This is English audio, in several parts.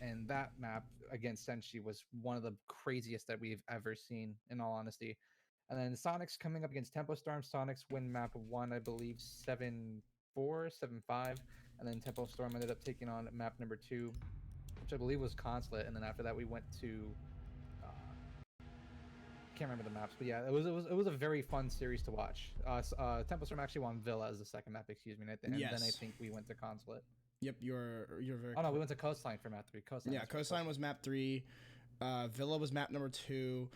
and that map against Senshi was one of the craziest that we've ever seen, in all honesty. And then Sonics coming up against Tempo Storm. Sonics win map one, I believe, 7-4, 7-5. And then Tempo Storm ended up taking on map number two, which I believe was Consulate. And then after that, we went to can't remember the maps, but yeah, it was a very fun series to watch. Tempo Storm actually won Villa as the second map, excuse me, and then I think we went to Consulate. Yep, you're very. Oh no, we went to Coastline for map 3. Coastline. Yeah, Coastline was map 3. Villa was map number 2.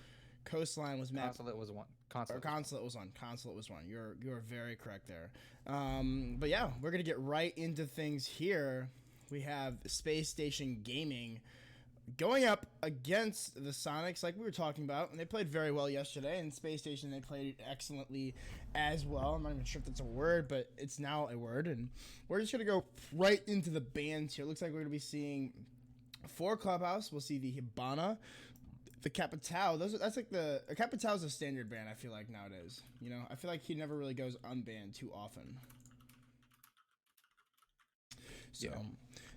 Coastline was map. Consulate was 1. Consulate was 1. Consulate was 1. You're very correct there. But yeah, we're gonna get right into things here. We have Space Station Gaming going up against the Soniqs, like we were talking about, and they played very well yesterday. And Space Station, they played excellently as well. I'm not even sure if that's a word, but it's now a word. And we're just gonna go right into the bands here. Looks like we're gonna be seeing 4 Clubhouse. We'll see the Hibana, the Capitao. That's like the Capitao's a standard ban. I feel like nowadays, you know, I feel like he never really goes unbanned too often. So. Yeah.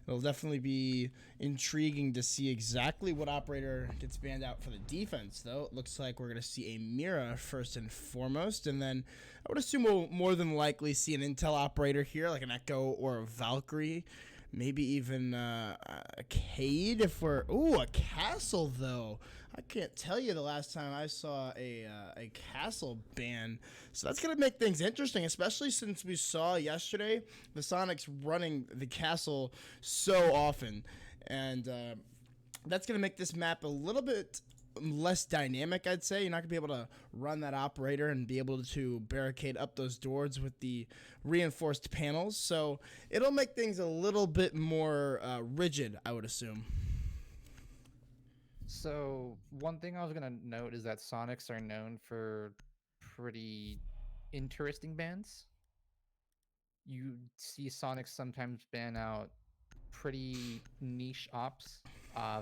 It'll definitely be intriguing to see exactly what operator gets banned out for the defense, though. It looks like we're going to see a Mira first and foremost, and then I would assume we'll more than likely see an Intel operator here, like an Echo or a Valkyrie. Maybe even a Cade if we're... Ooh, a Castle, though. I can't tell you the last time I saw a Castle ban. So that's going to make things interesting, especially since we saw yesterday the Soniqs running the Castle so often. And that's going to make this map a little bit less dynamic, I'd say. You're not going to be able to run that operator and be able to barricade up those doors with the reinforced panels. So it'll make things a little bit more rigid, I would assume. So one thing I was going to note is that Soniqs are known for pretty interesting bans. You see Soniqs sometimes ban out pretty niche ops,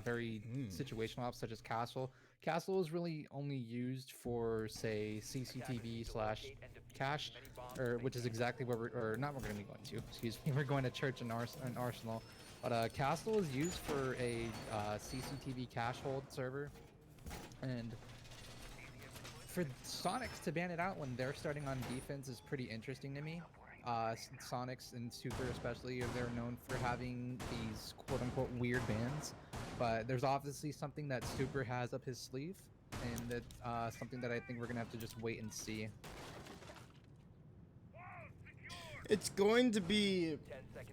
very situational ops such as Castle. Castle is really only used for, say, CCTV/cache, or which is exactly where we're not. We're going to be going to. Excuse me. We're going to Church and Arsenal, but Castle is used for a CCTV cache hold server, and for Soniqs to ban it out when they're starting on defense is pretty interesting to me. Soniqs and Super especially, they're known for having these quote-unquote weird bans, but there's obviously something that Super has up his sleeve, and that's something that I think we're gonna have to just wait and see. It's going to be...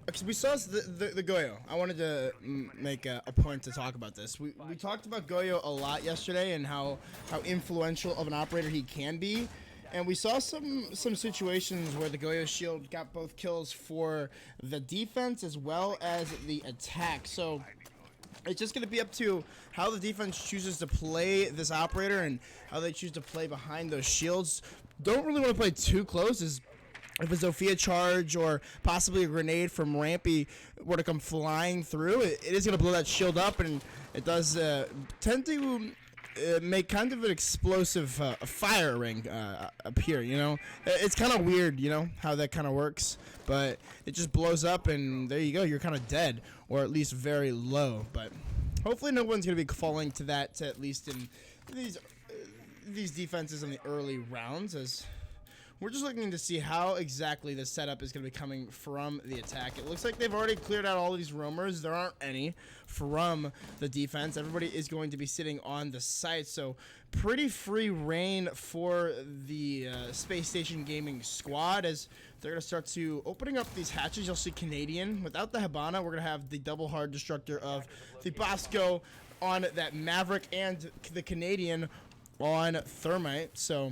Because we saw the Goyo. I wanted to make a point to talk about this. We talked about Goyo a lot yesterday and how influential of an operator he can be. And we saw some situations where the Goyo shield got both kills for the defense as well as the attack. So it's just going to be up to how the defense chooses to play this operator and how they choose to play behind those shields. Don't really want to play too close, as if a Zofia charge or possibly a grenade from Rampy were to come flying through, it is going to blow that shield up, and it does tend to... make kind of an explosive fire ring appear, you know? It's kind of weird, you know, how that kind of works, but it just blows up and there you go, you're kind of dead, or at least very low. But hopefully no one's going to be falling to that, at least in these defenses in the early rounds, as we're just looking to see how exactly the setup is going to be coming from the attack. It looks like they've already cleared out all of these roamers. There aren't any from the defense. Everybody is going to be sitting on the site, so pretty free reign for the Space Station Gaming squad as they're going to start to opening up these hatches. You'll see Canadian. Without the Hibana, we're going to have the double hard destructor of the Bosco on that Maverick and the Canadian on Thermite, so...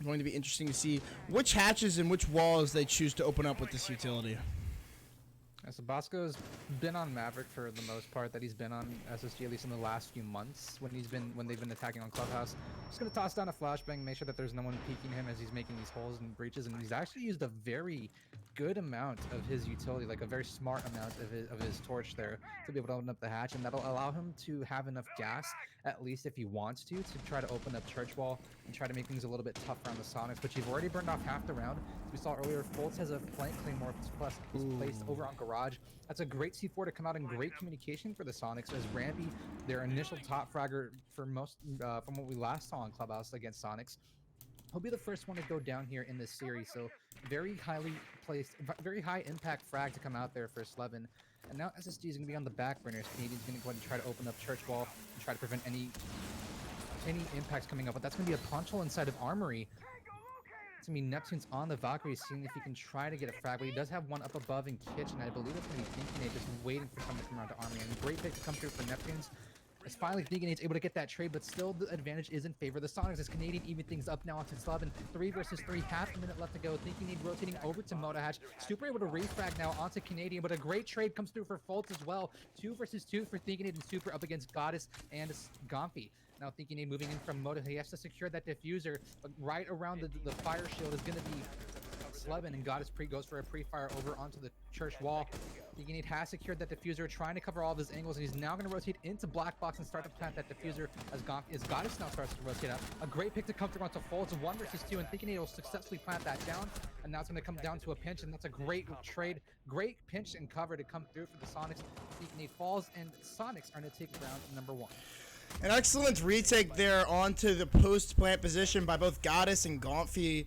going to be interesting to see which hatches and which walls they choose to open up with this utility. So Bosco's been on Maverick for the most part that he's been on SSG, at least in the last few months when they've been attacking on Clubhouse. Just gonna toss down a flashbang, make sure that there's no one peeking him as he's making these holes and breaches, and he's actually used a very good amount of his utility, like a very smart amount of his torch there to be able to open up the hatch, and that'll allow him to have enough gas, at least if he wants to try to open up Church Wall and try to make things a little bit tougher on the Soniqs, which you've already burned off half the round. As we saw earlier, Fultz has a flank claymore plus placed over on Garage. garage. That's a great C4 to come out, and great communication for the Sonics, as Rampy, their initial top fragger for most, from what we last saw in Clubhouse against Sonics, he'll be the first one to go down here in this series. So very highly placed, very high impact frag to come out there for Slevin. And now SSG is going to be on the back burners. Canadian's going to go ahead and try to open up Church Wall and try to prevent any impacts coming up. But that's going to be a punch hole inside of Armory. It's going to be Neptune's on the Valkyrie, seeing if he can try to get a frag. But he does have one up above in Kitchen. I believe it's going to be Dinkinade just waiting for someone to come around to Armory. And great pick to come through for Neptune's. As finally Dinkinade's able to get that trade, but still the advantage is in favor of the Sonics, as Canadian even things up now onto Slevin. 3 versus 3, half a minute left to go. Dinkinade rotating over to Motohatch. Super able to refrag now onto Canadian, but a great trade comes through for Fultz as well. 2 versus 2 for Dinkinade and Super up against Goddess and Gomfy. Now Dinkinade moving in from Moto. He has to secure that diffuser, but right around the fire shield is going to be Slevin, and Goddess goes for a pre-fire over onto the church wall. Dinkinade has secured that diffuser, trying to cover all of his angles, and he's now going to rotate into Black Box and start to plant that diffuser as Goddess now starts to rotate out. A great pick to come through onto Folds, 1 versus 2, and Dinkinade will successfully plant that down, and now it's going to come down to a pinch, and that's a great trade, great pinch and cover to come through for the Sonics. Dinkinade falls, and Sonics are going to take round number 1. An excellent retake there onto the post-plant position by both Goddess and Gomfy.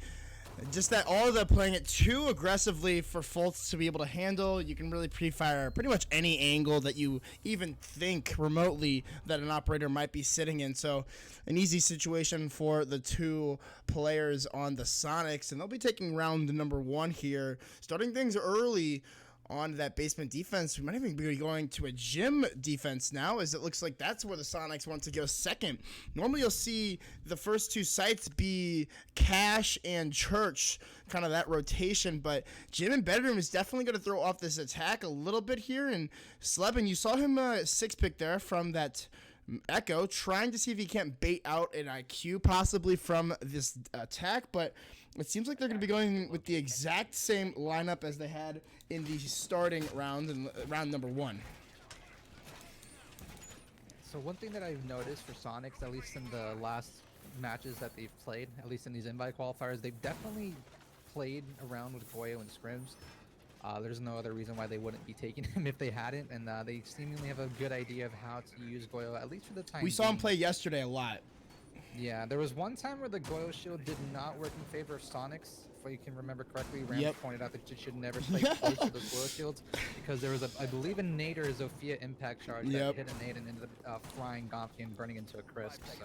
Just that all of them playing it too aggressively for Fultz to be able to handle. You can really pre-fire pretty much any angle that you even think remotely that an operator might be sitting in. So an easy situation for the 2 players on the Sonics. And they'll be taking round number 1 here, starting things early on that basement defense. We might even be going to a gym defense now, as it looks like that's where the Sonics want to go second. Normally you'll see the first 2 sites be Cash and Church, kind of that rotation, but gym and bedroom is definitely going to throw off this attack a little bit here. And Slevin, you saw him 6-pick there from that Echo, trying to see if he can't bait out an IQ possibly from this attack, but it seems like they're going to be going with the exact same lineup as they had in the starting round, in round number 1. So one thing that I've noticed for Sonics, at least in the last matches that they've played, at least in these invite qualifiers, they've definitely played around with Goyo and scrims. There's no other reason why they wouldn't be taking him if they hadn't, and they seemingly have a good idea of how to use Goyo, at least for the time We saw him play yesterday a lot. Yeah, there was one time where the Goyo shield did not work in favor of Sonics. If you can remember correctly, Ram pointed out that you should never play close to those Goyo shields, because there was, I believe, a nade or a Zofia impact charge that hit a nade and ended up frying Gomfy and burning into a crisp. So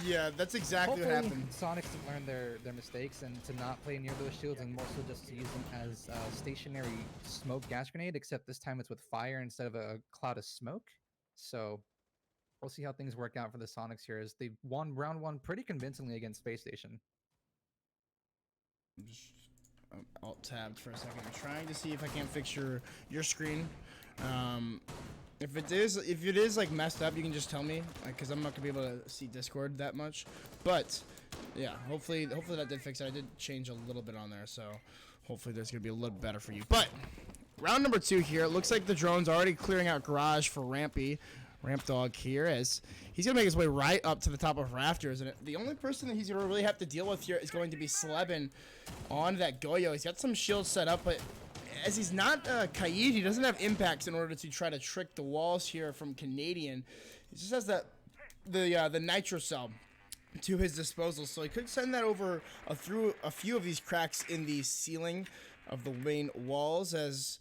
yeah, that's exactly what happened. Sonics to learn their mistakes and to not play near those shields, and more so just to use them as a stationary smoke gas grenade, except this time it's with fire instead of a cloud of smoke. So we'll see how things work out for the Sonics here, as they won round 1 pretty convincingly against Spacestation. I'm just alt-tabbed for a second. I'm trying to see if I can't fix your screen. If it is like messed up, you can just tell me, because I'm not gonna be able to see Discord that much. But yeah, hopefully that did fix it. I did change a little bit on there, so hopefully there's gonna be a little better for you. But round number 2 here. It looks like the drone's already clearing out garage for Rampy. Ramp Dog here, as he's going to make his way right up to the top of rafters, and the only person that he's going to really have to deal with here is going to be Slevin on that Goyo. He's got some shields set up, but as he's not Kaid, he doesn't have impacts in order to try to trick the walls here from Canadian. He just has the nitro cell to his disposal, so he could send that over through a few of these cracks in the ceiling of the main walls, as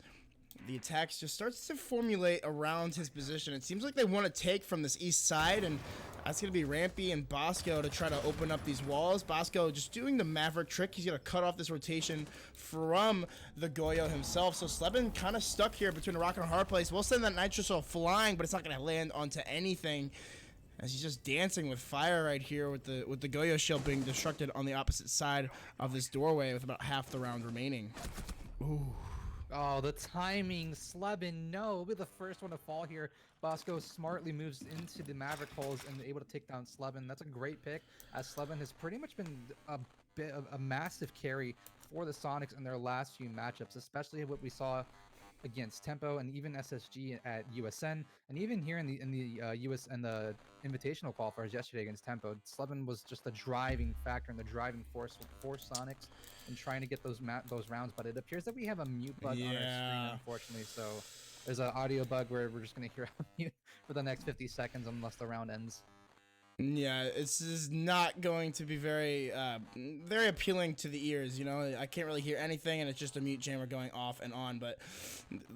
the attacks just starts to formulate around his position. It seems like they want to take from this east side, and that's going to be Rampy and Bosco to try to open up these walls. Bosco just doing the Maverick trick. He's going to cut off this rotation from the Goyo himself. So Slevin kind of stuck here between a rock and a hard place. We'll send that Nitro Cell flying, but it's not going to land onto anything, as he's just dancing with fire right here with the Goyo shield being destructed on the opposite side of this doorway with about half the round remaining. Ooh. Oh, the timing. Slevin, no. We'll be the first one to fall here. Bosco smartly moves into the Maverick holes and able to take down Slevin. That's a great pick, as Slevin has pretty much been a bit of a massive carry for the Sonics in their last few matchups, especially what we saw against Tempo and even SSG at USN, and even here in the US and the Invitational qualifiers yesterday against Tempo. Slevin was just the driving factor and the driving force for Soniqs in trying to get those rounds. But it appears that we have a mute bug on our screen, unfortunately. So there's an audio bug where we're just gonna hear a mute for the next 50 seconds unless the round ends. Yeah, this is not going to be very very appealing to the ears, you know. I can't really hear anything, and it's just a mute jammer going off and on. But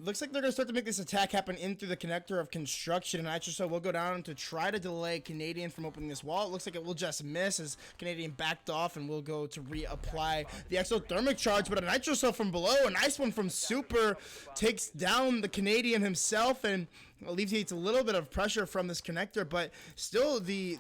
looks like they're going to start to make this attack happen in through the connector of construction, and Nitroso will go down to try to delay Canadian from opening this wall. It looks like it will just miss as Canadian backed off and will go to reapply the exothermic charge, but a Nitroso from below, a nice one from Super, takes down the Canadian himself and alleviates a little bit of pressure from this connector, but still the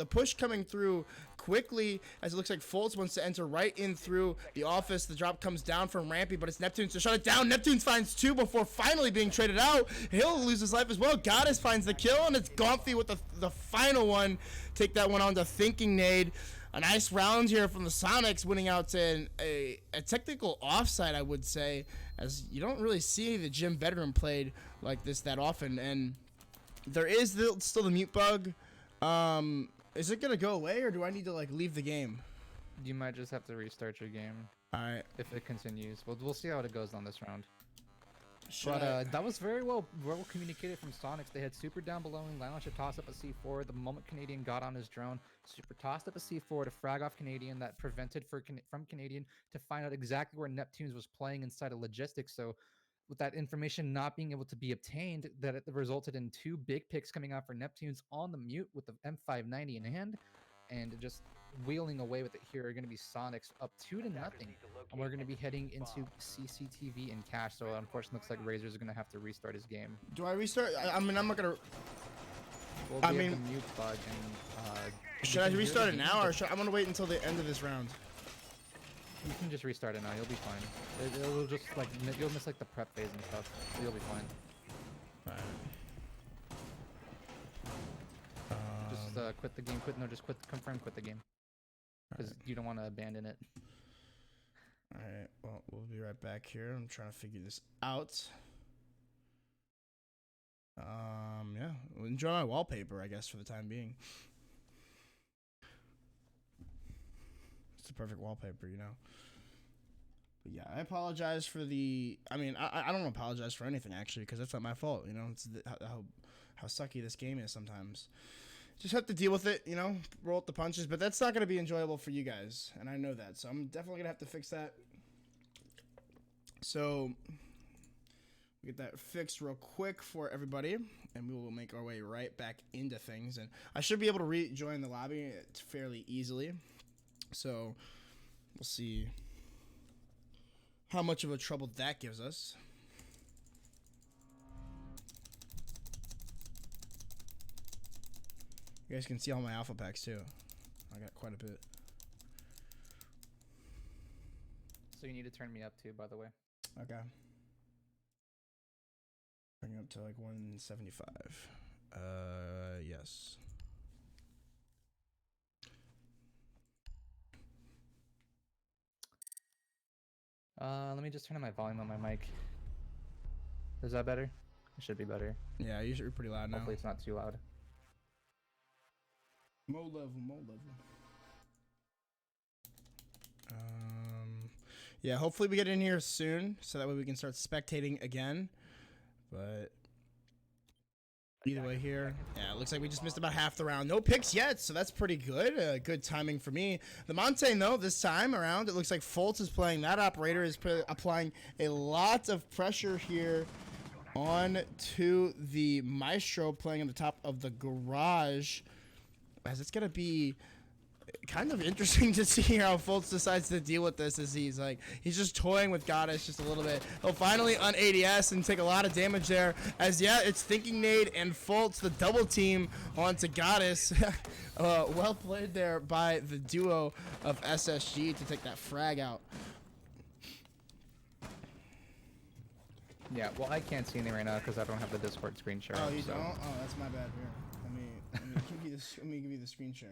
push coming through quickly as it looks like Fultz wants to enter right in through the office. The drop comes down from Rampy, but it's Neptunes to shut it down. Neptunes finds 2 before finally being traded out. He'll lose his life as well. Goddess finds the kill, and it's Gomfy with the final one. Take that one on to Thinking Nade. A nice round here from the Soniqs, winning out to a technical offside, I would say, as you don't really see the gym bedroom played like this that often. And there is still the mute bug. Is it gonna go away, or do I need to like leave the game? You might just have to restart your game. All right. If it continues, we'll see how it goes on this round. But that was very well communicated from Soniqs. They had Super down below and Lounge to toss up a C4. The moment Canadian got on his drone, Super tossed up a C4 to frag off Canadian. That prevented from Canadian to find out exactly where Neptunes was playing inside of logistics. So with that information not being able to be obtained, that it resulted in 2 big picks coming out for Neptunes on the mute with the M590 in hand, and just wheeling away with it here are going to be Soniqs up 2-0, and we're going to be heading into CCTV and cash. So unfortunately, looks like Razor's going to have to restart his game. Do I restart? I mean, I'm not gonna. Well, I mean, the mute bug and should I restart it now, or should I want to wait until the end of this round? You can just restart it now. You'll be fine. It'll just like you'll miss like the prep phase and stuff. So you'll be fine. Right. Just quit the game. Just confirm quit the game. Because you don't want to abandon it. Alright, well, we'll be right back here. I'm trying to figure this out. Yeah, we'll enjoy my wallpaper, I guess, for the time being. It's the perfect wallpaper, you know. But yeah, I apologize for the. I mean, I don't apologize for anything actually, because that's not my fault. You know, it's how sucky this game is sometimes. Just have to deal with it, you know, roll with the punches, but that's not going to be enjoyable for you guys, and I know that, so I'm definitely going to have to fix that. So, we get that fixed real quick for everybody, and we will make our way right back into things, and I should be able to rejoin the lobby fairly easily, so we'll see how much of a trouble that gives us. You guys can see all my alpha packs too. I got quite a bit. So you need to turn me up too, by the way. Okay. Bring it up to like 175. Yes. Let me just turn on my volume on my mic. Is that better? It should be better. Yeah, you should be pretty loud now. Hopefully it's not too loud. Mo level. Yeah, hopefully we get in here soon, so that way we can start spectating again. But either way here, yeah, it looks like we just missed about half the round. No picks yet, so that's pretty good. Good timing for me. The Montaigne, though, this time around, it looks like Fultz is playing. That operator is applying a lot of pressure here on to the Maestro, playing on the top of the garage. As it's gonna be kind of interesting to see how Fultz decides to deal with this, as he's just toying with Goddess just a little bit. He'll finally on ADS and take a lot of damage there, as yeah, it's Thinking Nade and Fultz, the double team onto Goddess. Well played there by the duo of SSG to take that frag out. Yeah, well, I can't see anything right now because I don't have the Discord screen share. Oh, you don't? Oh, that's my bad. Here, let me give you the screen share.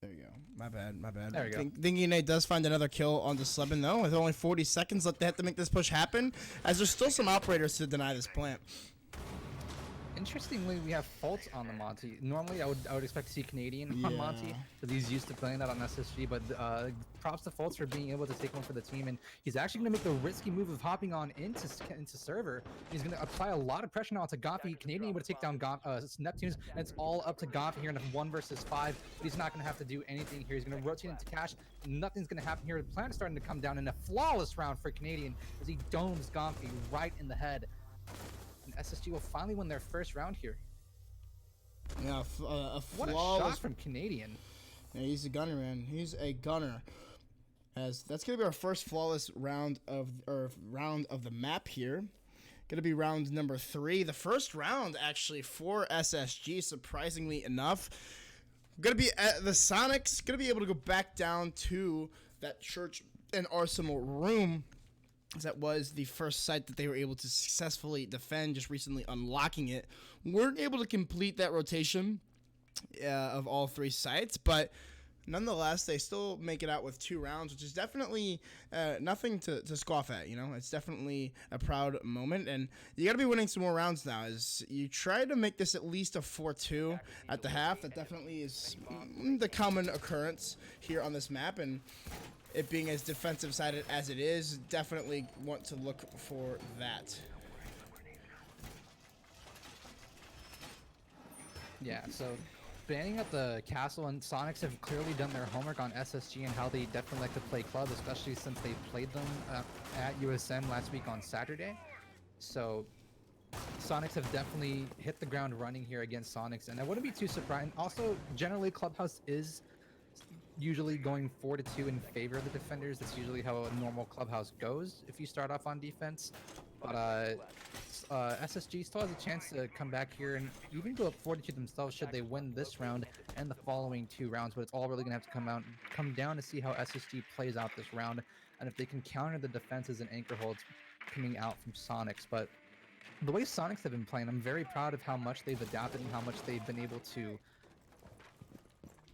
There you go. My bad. My bad. There we go. Thinking Nate does find another kill on the Slebin though. With only 40 seconds left, they have to make this push happen, as there's still some operators to deny this plant. Interestingly, we have faults on the Monty. Normally, I would expect to see Canadian on Monty because he's used to playing that on SSG. But props to faults for being able to take one for the team, and he's actually going to make the risky move of hopping on into server. He's going to apply a lot of pressure now to Gompy. Canadian able to take down Neptunes, and it's all up to Gompy here in a 1 versus 5. But he's not going to have to do anything here. He's going to rotate into Cash. Nothing's going to happen here. The plant is starting to come down in a flawless round for Canadian as he domes Gompy right in the head. And SSG will finally win their first round here. Yeah, what a shot from Canadian. Yeah, he's a gunner, man. He's a gunner. As that's gonna be our first flawless round of the map here. Gonna be round number 3. The first round actually for SSG, surprisingly enough. Gonna be at the Soniqs. Gonna be able to go back down to that church and arsenal room. That was the first site that they were able to successfully defend, just recently unlocking it. Weren't able to complete that rotation of all 3 sites, but nonetheless, they still make it out with 2 rounds, which is definitely nothing to scoff at. You know, it's definitely a proud moment, and you got to be winning some more rounds now. As you try to make this at least a 4-2 at the half, that definitely is the common occurrence here on this map, and it being as defensive sided as it is, definitely want to look for that. Yeah, so banning up the castle, and Soniqs have clearly done their homework on SSG and how they definitely like to play club, especially since they played them at USM last week on Saturday. So Soniqs have definitely hit the ground running here against Soniqs, and I wouldn't be too surprised. Also, generally, Clubhouse is usually going 4-2 in favor of the defenders. That's usually how a normal Clubhouse goes if you start off on defense. But SSG still has a chance to come back here and even go up 4-2 themselves should they win this round and the following 2 rounds. But it's all really going to have to come down to see how SSG plays out this round and if they can counter the defenses and anchor holds coming out from Soniqs. But the way Soniqs have been playing, I'm very proud of how much they've adapted and how much they've been able to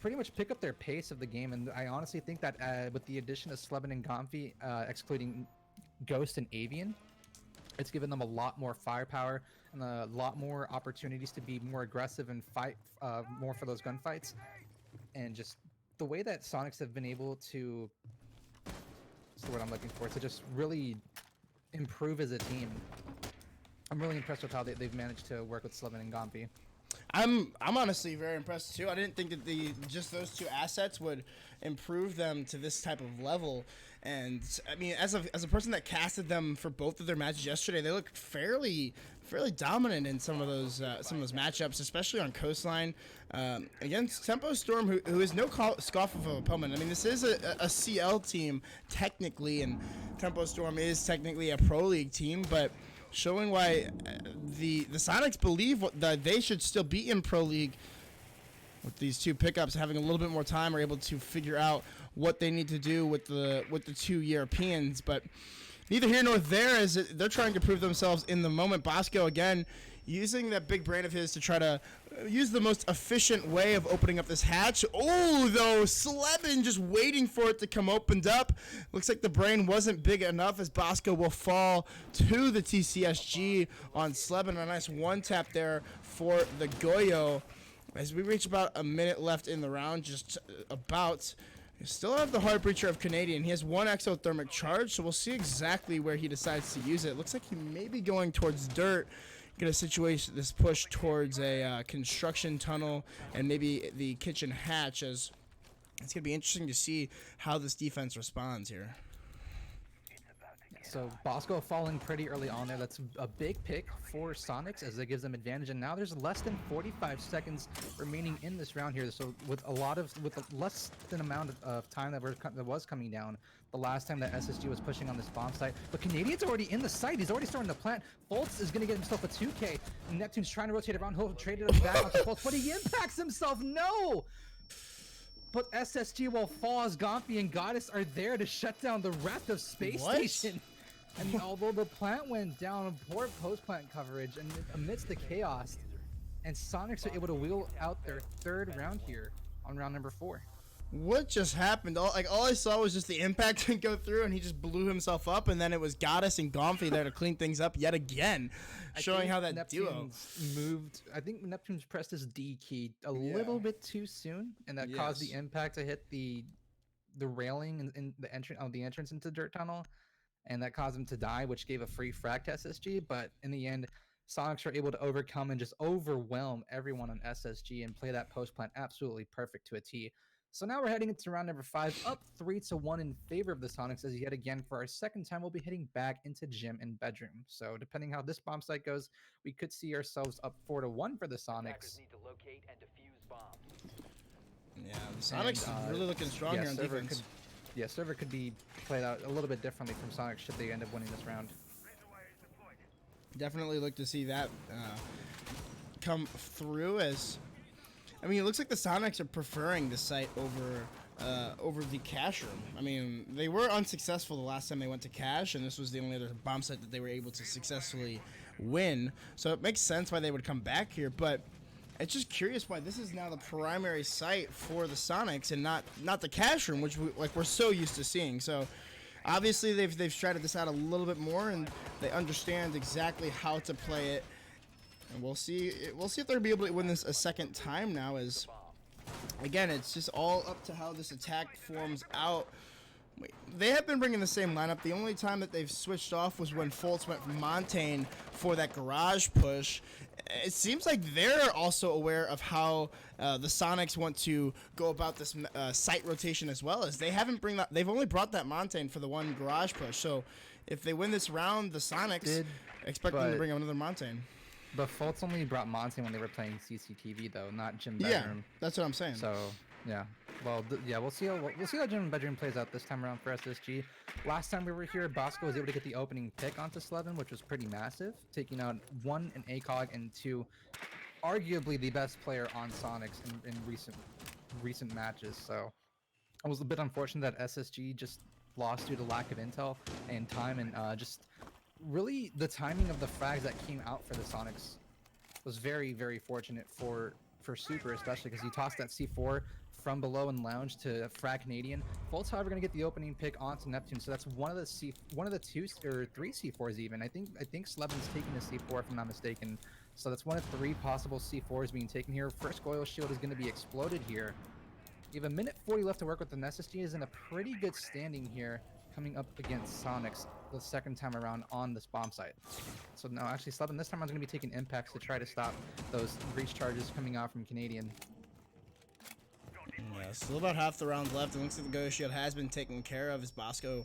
pretty much pick up their pace of the game. And I honestly think that with the addition of Slebin and Gompy, excluding Ghost and Avian, it's given them a lot more firepower and a lot more opportunities to be more aggressive and fight more for those gunfights. And just the way that Soniqs have been able to, what's the word I'm looking for, to just really improve as a team. I'm really impressed with how they've managed to work with Slebin and Gompy. I'm honestly very impressed too. I didn't think that just those 2 assets would improve them to this type of level. And I mean, as a person that casted them for both of their matches yesterday, they looked fairly dominant in some of those matchups, especially on Coastline against Tempo Storm, who is no scoff of an opponent. I mean, this is a CL team technically, and Tempo Storm is technically a Pro League team, but showing why the Soniqs believe that they should still be in Pro League with these 2 pickups, having a little bit more time, are able to figure out what they need to do with the 2 Europeans. But neither here nor there, as they're trying to prove themselves in the moment. Bosco again using that big brain of his to try to use the most efficient way of opening up this hatch. Oh, though, Slebin just waiting for it to come opened up. Looks like the brain wasn't big enough, as Bosco will fall to the TCSG on Slebin. A nice 1-tap there for the Goyo. As we reach about a minute left in the round, just about. You still have the Heart Breacher of Canadian. He has 1 exothermic charge, so we'll see exactly where he decides to use it. Looks like he may be going towards dirt. Gonna situate this push towards a construction tunnel and maybe the kitchen hatch, as it's gonna be interesting to see how this defense responds here. So Bosco falling pretty early on there. That's a big pick for Soniqs as it gives them advantage. And now there's less than 45 seconds remaining in this round here. So with less than amount of time that was coming down the last time that SSG was pushing on this bomb site. But Canadian's already in the site. He's already starting to plant. Fultz is going to get himself a 2K. Neptune's trying to rotate around. He'll trade it back onto Fultz, but he impacts himself. No! But SSG will fall as Gompy and Goddess are there to shut down the rest of Spacestation. And although the plant went down, poor post-plant coverage, and amidst the chaos, and Soniqs are able to wheel out their 3rd round here on round number 4. What just happened? All I saw was just the impact go through, and he just blew himself up, and then it was Goddess and Gomfy there to clean things up yet again, showing how that Neptune's moved. I think Neptune's pressed his D key a little bit too soon, and that caused the impact to hit the railing in the entrance into Dirt Tunnel, and that caused him to die, which gave a free frag to SSG. But in the end, Sonics are able to overcome and just overwhelm everyone on SSG and play that post plant absolutely perfect to a T. So now we're heading into round number 5, up 3-1 in favor of the Sonics, as yet again for our second time we'll be heading back into gym and bedroom. So depending how this bomb site goes, we could see ourselves up 4-1 for the Sonics. Need to locate and defuse bombs. Yeah, the Sonics really looking strong here on defense. Server could be played out a little bit differently from Sonics should they end up winning this round. Definitely look to see that come through. As I mean, it looks like the Sonics are preferring the site over the cash room. I mean, they were unsuccessful the last time they went to cash, and this was the only other bomb site that they were able to successfully win. So it makes sense why they would come back here, but it's just curious why this is now the primary site for the Sonics and not the cash room, which we're so used to seeing. So obviously they've strated this out a little bit more, and they understand exactly how to play it. And we'll see if they're gonna be able to win this a second time now. As again, it's just all up to how this attack forms out. They have been bringing the same lineup. The only time that they've switched off was when Fultz went from Montaigne for that garage push. It seems like they're also aware of how the Sonics want to go about this site rotation as well, as they've only brought that Montaigne for the one garage push. So if they win this round, the Sonics expect them to bring another Montaigne. But Fultz only brought Montaigne when they were playing CCTV though, not gym bedroom. Yeah, that's what I'm saying. So yeah, well, we'll see how gym bedroom plays out this time around for SSG. Last time we were here, Bosco was able to get the opening pick onto Slevin, which was pretty massive, taking out 1 an ACOG and 2, arguably the best player on Sonics in recent matches. So it was a bit unfortunate that SSG just lost due to lack of intel and time, and just really the timing of the frags that came out for the Sonics was very, very fortunate for Super, especially because he tossed that C4 from below and lounge to frag Canadian. Fultz, however, going to get the opening pick onto Neptune, so that's one of the 2 or 3 C4s even. I think Slevin's taking the C4 if I'm not mistaken. So that's one of 3 possible C4s being taken here. First oil shield is going to be exploded here. You have a minute 40 left to work with, and SSG is in a pretty good standing here, coming up against Sonics the second time around on this bomb site. So no, actually Slevin this time around is going to be taking impacts to try to stop those breach charges coming out from Canadian. Yeah, still about half the round left. It looks like the Go Shield has been taken care of as Bosco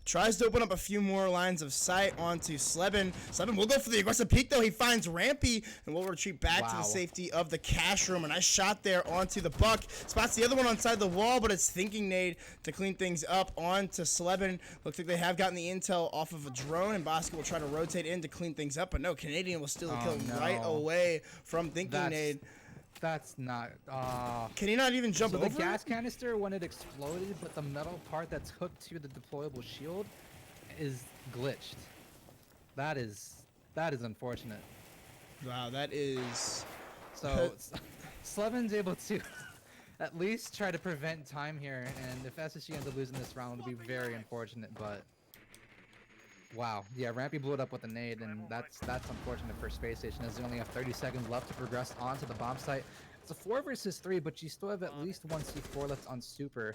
tries to open up a few more lines of sight onto Slevin. Slevin will go for the aggressive peek, though. He finds Rampy and will retreat back to the safety of the cash room. A nice shot there onto the Buck. Spots the other one inside the wall, but it's Thinking Nade to clean things up onto Slevin. Looks like they have gotten the intel off of a drone, and Bosco will try to rotate in to clean things up. But no, Canadian will steal the kill right away from Thinking Nade. That's not. Can he not even jump over? The gas canister, when it exploded, but the metal part that's hooked to the deployable shield is glitched. That is unfortunate. Wow, that is. So Slevin's able to at least try to prevent time here, and if SSG ends up losing this round, it'll be very unfortunate. But wow, yeah, Rampy blew it up with a nade, and that's unfortunate for Space Station, as they only have 30 seconds left to progress onto the bomb site. It's a 4 versus 3, but you still have at least 1 C4 left on Super.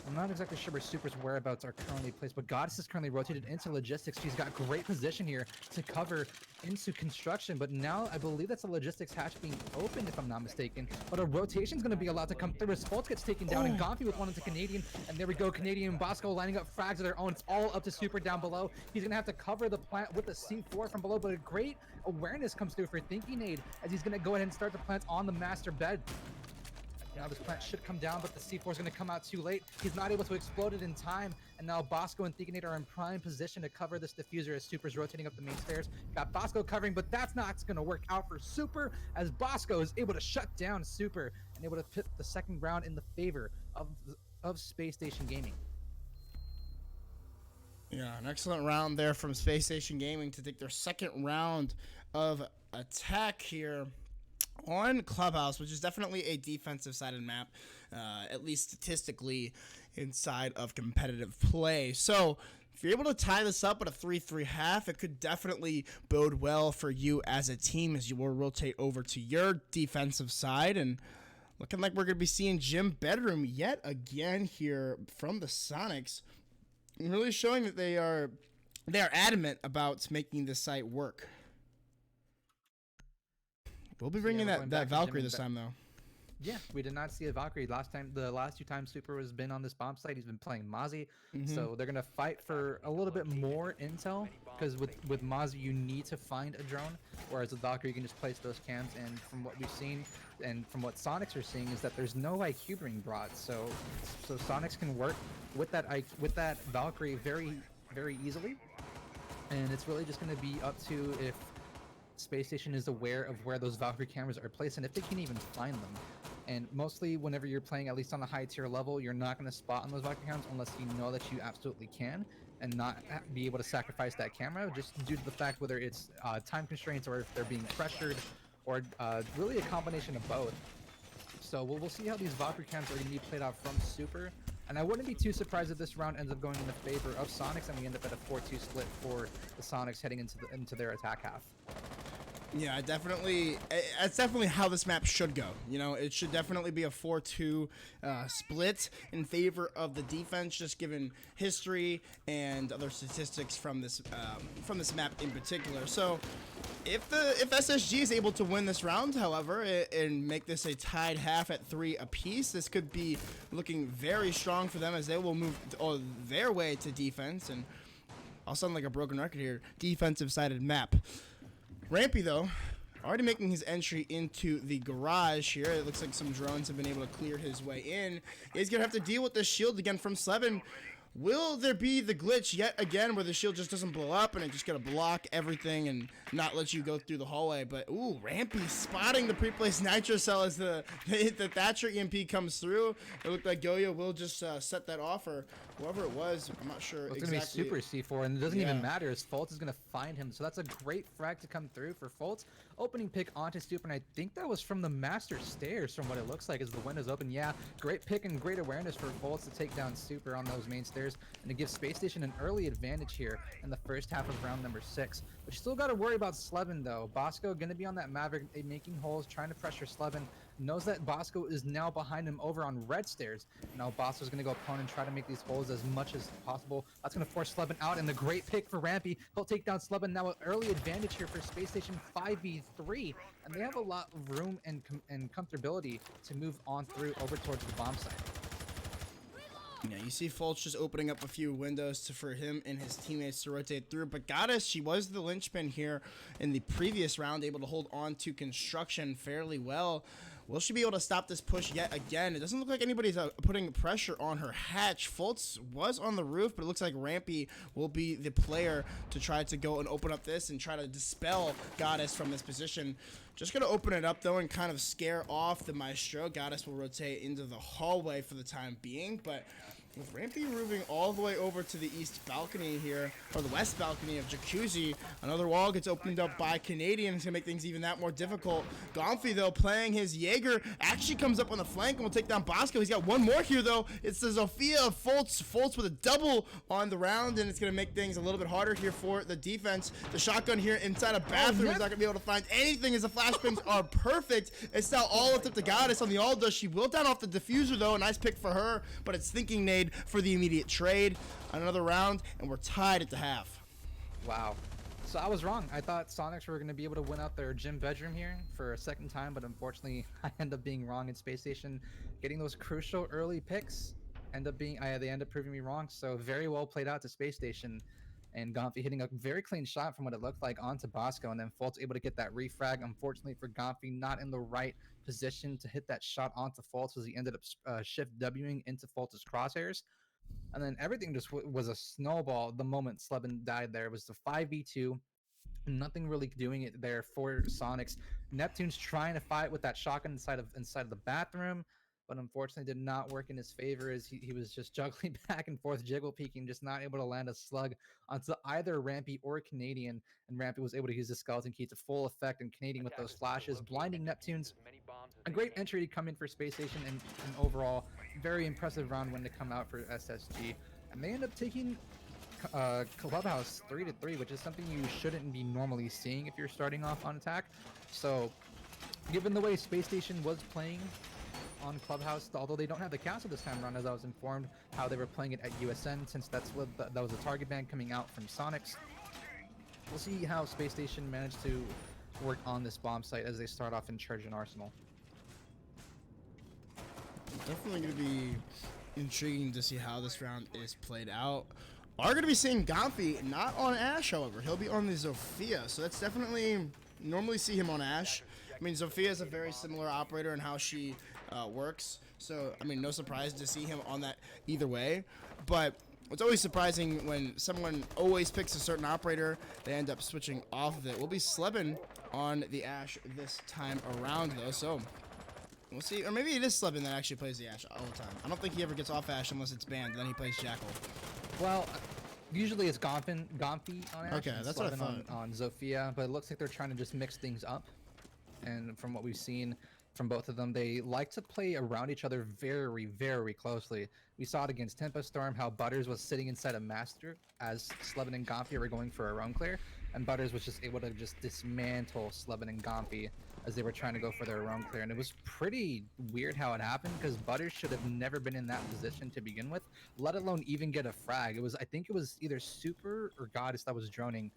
I'm not exactly sure where Super's whereabouts are currently placed, but Goddess is currently rotated into logistics. She's got great position here to cover into construction, but now I believe that's a logistics hatch being opened, if I'm not mistaken. But a rotation's going to be allowed to come through as Fultz gets taken down, and Gomfy with one into Canadian, and there we go. Canadian and Bosco lining up frags of their own. It's all up to Super down below. He's going to have to cover the plant with a C4 from below, but a great awareness comes through for Thinking Nade, as he's going to go ahead and start the plant on the master bed. Now this plant should come down, but the C4 is going to come out too late. He's not able to explode it in time, and now Bosco and Thinking Nade are in prime position to cover this diffuser as Super's rotating up the main stairs. Got Bosco covering, but that's not going to work out for Super, as Bosco is able to shut down Super and able to put the second round in the favor of Space Station Gaming. Yeah, an excellent round there from Space Station Gaming to take their second round of attack here on Clubhouse, which is definitely a defensive-sided map, at least statistically, inside of competitive play. So if you're able to tie this up at a 3-3 half, it could definitely bode well for you as a team as you will rotate over to your defensive side. And looking like we're going to be seeing Jim Bedroom yet again here from the Soniqs, really showing that they are adamant about making this site work. We'll be bringing we're going that back to Valkyrie Jim this time, though. Yeah, we did not see a Valkyrie the last two times Super has been on this bomb site. He's been playing Mozzie, so they're gonna fight for a little bit more intel because with Mozzie you need to find a drone, whereas with Valkyrie you can just place those cams. And from what we've seen, and from what Soniqs are seeing, is that there's no IQ being brought, so Soniqs can work with that Valkyrie very easily, and it's really just gonna be up to if Spacestation is aware of where those Valkyrie cameras are placed and if they can even find them. And mostly whenever you're playing, at least on a high tier level, you're not going to spot on those Valkyrie cameras unless you know that you absolutely can and not be able to sacrifice that camera just due to the fact whether it's time constraints or if they're being pressured or really a combination of both. So we'll see how these Valkyrie cams are going to be played out from Super. And I wouldn't be too surprised if this round ends up going in the favor of Soniqs and we end up at a 4-2 split for the Soniqs heading into their attack half. Yeah, that's definitely how this map should go. You know, it should definitely be a 4-2 split in favor of the defense, just given history and other statistics from this map in particular. So if SSG is able to win this round, however, and make this a tied half at 3 apiece, this could be looking very strong for them as they will move their way to defense. And I'll sound like a broken record here, defensive-sided map. Rampy, though, already making his entry into the garage here. It looks like some drones have been able to clear his way in. He's going to have to deal with this shield again from Slevin. Will there be the glitch yet again where the shield just doesn't blow up and it just going to block everything and not let you go through the hallway? But, ooh, Rampy spotting the pre-placed Nitro Cell as the Thatcher EMP comes through. It looked like Goyo will just set that off, or whoever it was. I'm not sure It's exactly. going to be Super C4, and it doesn't even matter as Fultz is going to find him. So that's a great frag to come through for Fultz. Opening pick onto Super, and I think that was from the Master Stairs from what it looks like as the window's open. Yeah, great pick and great awareness for Fultz to take down Super on those main stairs and to give Space Station an early advantage here in the first half of round number 6. But you still got to worry about Slevin, though. Bosco going to be on that Maverick, making holes, trying to pressure Slevin. Knows that Bosco is now behind him over on red stairs. Now Bosco's going to go opponent and try to make these holes as much as possible. That's going to force Slevin out, and the great pick for Rampy. He'll take down Slevin. Now an early advantage here for Space Station 5v3, and they have a lot of room and comfortability to move on through over towards the bomb site. Yeah, you see Fultz just opening up a few windows for him and his teammates to rotate through. But Goddess, she was the linchpin here in the previous round, able to hold on to construction fairly well. Will she be able to stop this push yet again? It doesn't look like anybody's putting pressure on her hatch. Fultz was on the roof, but it looks like Rampy will be the player to try to go and open up this and try to dispel Goddess from this position. Just going to open it up, though, and kind of scare off the Maestro. Goddess will rotate into the hallway for the time being, but with Rampy moving all the way over to the east balcony here, or the west balcony of Jacuzzi, another wall gets opened up by Canadian. It's going to make things even that more difficult. Gonfi, though, playing his Jaeger, actually comes up on the flank and will take down Bosco. He's got one more here, though. It's the Zofia of Fultz. Fultz with a double on the round, and it's going to make things a little bit harder here for the defense. The shotgun here inside a bathroom is not going to be able to find anything as the flashbangs are perfect. It's now all up to Goddess on the Alda. She will down off the diffuser, though. A nice pick for her, but it's thinking nade for the immediate trade. Another round, and we're tied at the half. Wow. So I was wrong. I thought Soniqs were going to be able to win out their gym bedroom here for a second time, but unfortunately I end up being wrong in Space Station. Getting those crucial early picks they end up proving me wrong. So very well played out to Space Station, and Gonfi hitting a very clean shot from what it looked like onto Bosco, and then Fultz able to get that refrag. Unfortunately for Gonfi, not in the right position to hit that shot onto Fultz as he ended up shift Wing into Fultz's crosshairs. And then everything just was a snowball the moment Slevin died there. It was the 5v2. Nothing really doing it there for Soniqs. Neptune's trying to fight with that shotgun inside of the bathroom. but unfortunately did not work in his favor as he was just juggling back and forth, jiggle peeking, just not able to land a slug onto either Rampy or Canadian. And Rampy was able to use the skeleton key to full effect, and Canadian with those flashes, blinding Neptunes. A great entry to come in for Space Station, and an overall very impressive round win to come out for SSG. And they end up taking Clubhouse 3-3, which is something you shouldn't be normally seeing if you're starting off on attack. So, given the way Space Station was playing on Clubhouse, although they don't have the castle this time around, as I was informed, how they were playing it at USN, since that was a target ban coming out from Soniqs. We'll see how Space Station managed to work on this bomb site as they start off in Church and Arsenal. Definitely going to be intriguing to see how this round is played out. Are going to be seeing Gomfi not on Ash, however. He'll be on the Zofia, so that's definitely normally see him on Ash. I mean, Zofia is a very similar operator in how she works, so I mean, no surprise to see him on that either way. But it's always surprising when someone always picks a certain operator, they end up switching off of it. We'll be Slebin on the Ash this time around, though, so we'll see. Or maybe it is Slebin that actually plays the Ash all the time. I don't think he ever gets off Ash unless it's banned, then he plays Jackal. Well, usually it's Gomfi on Ash. Okay, and that's what I Slevin thought. on Zofia, but it looks like they're trying to just mix things up. And from what we've seen from both of them, they like to play around each other very, very closely. We saw it against Tempo Storm, how Butters was sitting inside a Master as Slevin and Gomfi were going for a roam clear, and Butters was just able to just dismantle Slevin and Gomfi as they were trying to go for their roam clear. And it was pretty weird how it happened, because Butters should have never been in that position to begin with, let alone even get a frag. I think it was either Super or Goddess that was droning,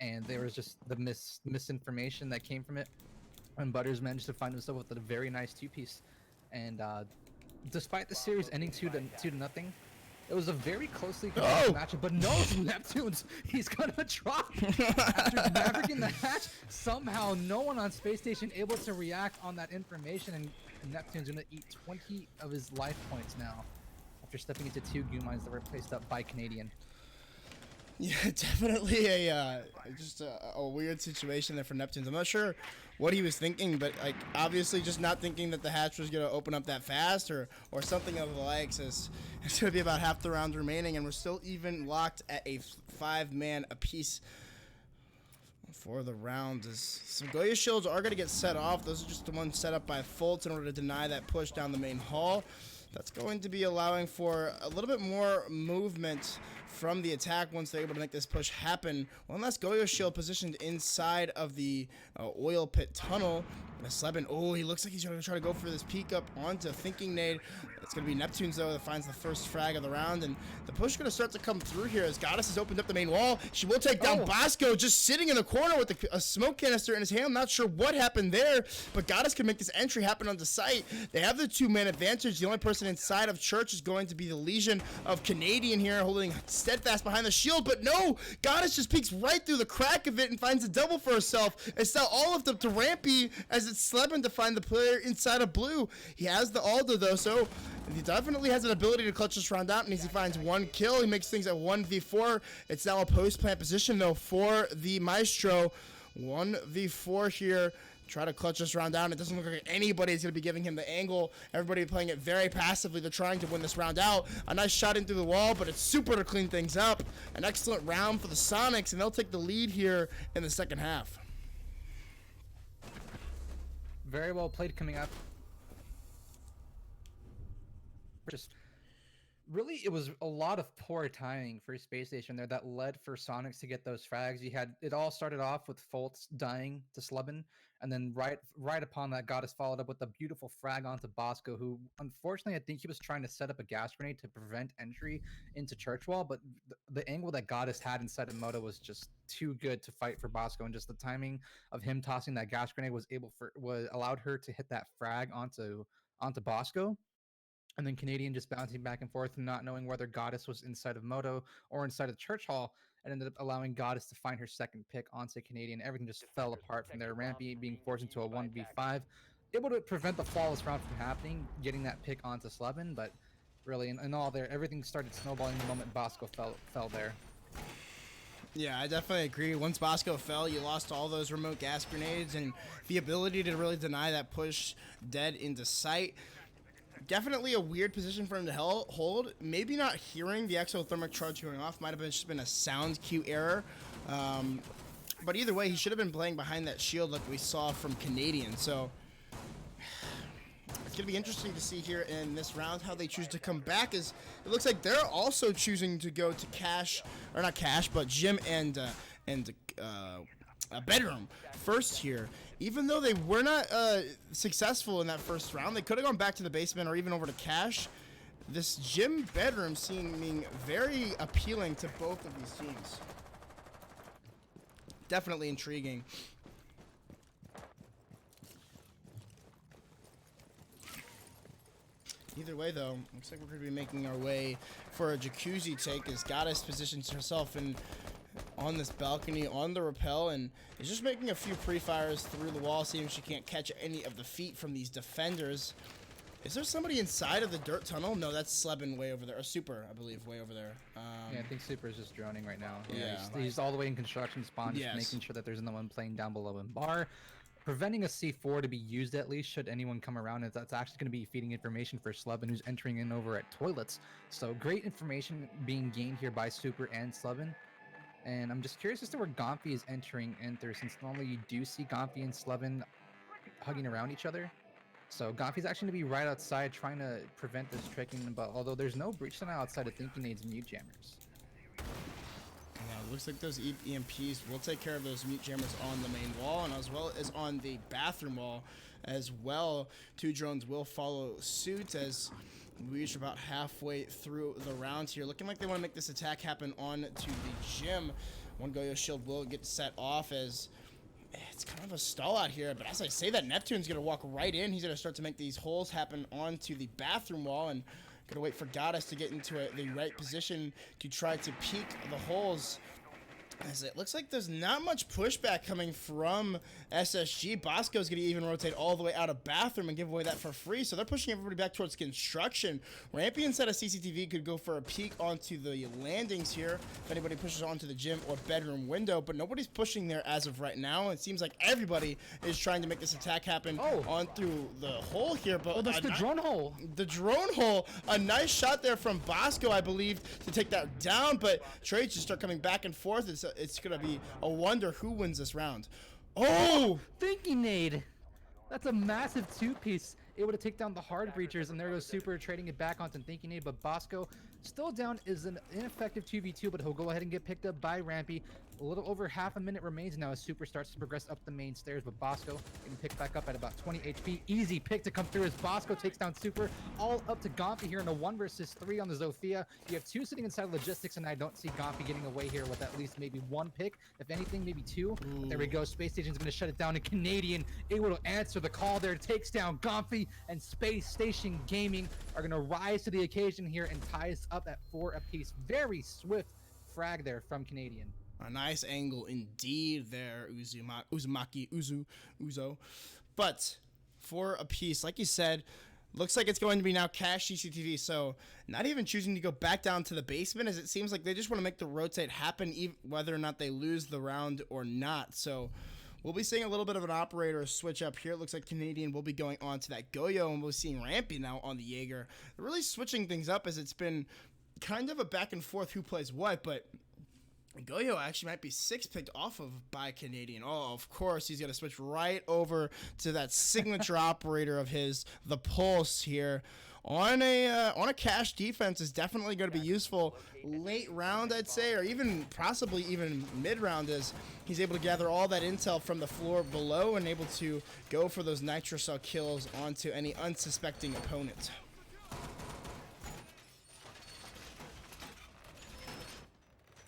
and there was just the misinformation that came from it. And Butters managed to find himself with a very nice two-piece. And despite the series ending 2-0, it was a very closely contested matchup. But no, Neptunes, he's gonna drop. After mavericking the hatch, somehow no one on Space Station able to react on that information, and Neptune's gonna eat 20 of his life points now after stepping into 2 goo mines that were placed up by Canadian. Yeah, definitely just a weird situation there for Neptunes. I'm not sure what he was thinking, but like obviously just not thinking that the hatch was gonna open up that fast or something of the likes. As it's gonna be about half the round remaining, and we're still even locked at a 5-man apiece for the round. As some Goya shields are gonna get set off. Those are just the ones set up by Fultz in order to deny that push down the main hall. That's going to be allowing for a little bit more movement from the attack once they're able to make this push happen. One last Goyo shield positioned inside of the oil pit tunnel. Slebin, he looks like he's going to try to go for this peek up onto Thinking Nade. It's going to be Neptunes, though, that finds the first frag of the round, and the push is going to start to come through here as Goddess has opened up the main wall. She will take down Bosco, just sitting in the corner with a smoke canister in his hand. I'm not sure what happened there, but Goddess can make this entry happen onto site. They have the 2-man advantage. The only person inside of Church is going to be the Legion of Canadian here, holding steadfast behind the shield, but no! Goddess just peeks right through the crack of it and finds a double for herself. It's now all of them to Rampy as it's Slebin to find the player inside of blue. He has the Aldo, though, so he definitely has an ability to clutch this round out, and as he finds 1 kill, he makes things at 1v4. It's now a post-plant position, though, for the Maestro. 1v4 here. Try to clutch this round down. It doesn't look like anybody's going to be giving him the angle. Everybody playing it very passively. They're trying to win this round out. A nice shot in through the wall, but it's super to clean things up. An excellent round for the Soniqs, and they'll take the lead here in the second half. Very well played coming up. Just really, it was a lot of poor timing for Space Station there that led for Soniqs to get those frags. It all started off with Fultz dying to Slebin, and then right upon that, Goddess followed up with a beautiful frag onto Bosco, who unfortunately I think he was trying to set up a gas grenade to prevent entry into Church Wall, but the angle that Goddess had inside of Moto was just too good to fight for Bosco, and just the timing of him tossing that gas grenade allowed her to hit that frag onto Bosco. And then Canadian just bouncing back and forth and not knowing whether Goddess was inside of Moto or inside of Church Hall, and ended up allowing Goddess to find her second pick onto Canadian. Everything just fell apart from there. Rampy being forced into a 1v5, able to prevent the flawless round from happening, getting that pick onto Slebin, but really in all there, everything started snowballing the moment Bosco fell there. Yeah, I definitely agree. Once Bosco fell, you lost all those remote gas grenades and the ability to really deny that push dead into sight. Definitely a weird position for him to hold. Maybe not hearing the exothermic charge going off. Might have just been a sound cue error. But either way, he should have been playing behind that shield like we saw from Canadian. So it's going to be interesting to see here in this round how they choose to come back. As it looks like they're also choosing to go to Cash, or not Cash, but Jim and Bedroom first here. Even though they were not successful in that first round, they could have gone back to the basement or even over to Cash. This Jim Bedroom seeming very appealing to both of these teams. Definitely intriguing. Either way, though, looks like we're going to be making our way for a jacuzzi take as Goddess positions herself on this balcony on the rappel and is just making a few pre-fires through the wall, seeing if she can't catch any of the feet from these defenders. Is there somebody inside of the dirt tunnel? No, that's Slebin way over there, or Super, I believe, way over there. Yeah, I think Super is just droning right now. Yeah. He's all the way in construction spawn, just making sure that there's no one playing down below in bar. Preventing a C4 to be used at least should anyone come around, as that's actually going to be feeding information for Slebin, who's entering in over at toilets. So great information being gained here by Super and Slebin. And I'm just curious as to where Gonfi is entering enter, since normally you do see Gonfi and Slevin hugging around each other. So Gonfi's actually going to be right outside trying to prevent this tricking, but although there's no breach now outside of Thinking Nade's mute jammers. Yeah, it looks like those EMPs will take care of those mute jammers on the main wall, and as well as on the bathroom wall as well. 2 drones will follow suit as we reach about halfway through the round here. Looking like they want to make this attack happen on to the gym. One Goyo shield will get set off as it's kind of a stall out here. But as I say that, Neptune's going to walk right in. He's going to start to make these holes happen onto the bathroom wall and going to wait for Goddess to get into the right position to try to peek the holes. As it looks like there's not much pushback coming from SSG. Bosco's going to even rotate all the way out of bathroom and give away that for free. So they're pushing everybody back towards construction. Rampy inside of CCTV could go for a peek onto the landings here if anybody pushes onto the gym or bedroom window. But nobody's pushing there as of right now. It seems like everybody is trying to make this attack happen on through the hole here. But that's the drone hole. The drone hole. A nice shot there from Bosco, I believe, to take that down. But trades just start coming back and forth. It's going to be a wonder who wins this round. Oh! Thinking Nade! That's a massive 2-piece, able to take down the hard breachers, and there goes Super trading it back onto Thinking Nade, but Bosco still down is an ineffective 2v2, but he'll go ahead and get picked up by Rampy. A little over half a minute remains now as Super starts to progress up the main stairs, but Bosco getting picked back up at about 20 HP. Easy pick to come through as Bosco takes down Super, all up to Gonfi here in a 1 versus 3 on the Zofia. You have 2 sitting inside logistics, and I don't see Gonfi getting away here with at least maybe 1 pick. If anything, maybe 2. But there we go. Spacestation's going to shut it down, and Canadian able to answer the call there. Takes down Gonfi, and Spacestation Gaming are going to rise to the occasion here and tie us up at 4 apiece. Very swift frag there from Canadian. A nice angle indeed there, Uzo. But 4 apiece, like you said, looks like it's going to be now Cash CCTV. So not even choosing to go back down to the basement, as it seems like they just want to make the rotate happen, whether or not they lose the round or not. So we'll be seeing a little bit of an operator switch up here. It looks like Canadian will be going on to that Goyo, and we'll be seeing Rampy now on the Jaeger. They're really switching things up, as it's been kind of a back and forth who plays what, but Goyo actually might be 6-picked off of by Canadian. Oh, of course, he's going to switch right over to that signature operator of his, the Pulse here. On a Cash defense is definitely going to be useful late round, I'd say, or even possibly even mid-round, as he's able to gather all that intel from the floor below and able to go for those nitro cell kills onto any unsuspecting opponent.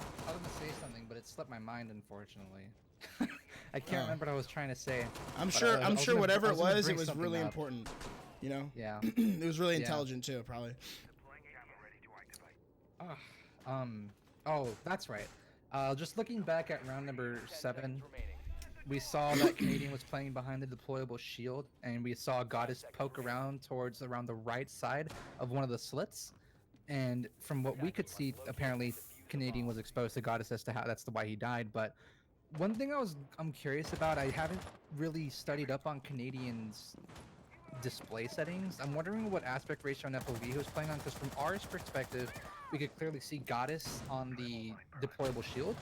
I was gonna say something, but it slipped my mind, unfortunately. I can't remember what I was trying to say. I'm sure whatever it was really important. You know? Yeah. It was really intelligent too, probably. Oh, that's right. Just looking back at round number 7, we saw that Canadian was playing behind the deployable shield, and we saw Goddess poke around around the right side of one of the slits. And from what we could see, apparently Canadian was exposed to Goddess as to how that's why he died. But one thing I'm curious about, I haven't really studied up on Canadian's display settings. I'm wondering what aspect ratio and FOV he was playing on, because from our perspective, we could clearly see Goddess on the deployable shield,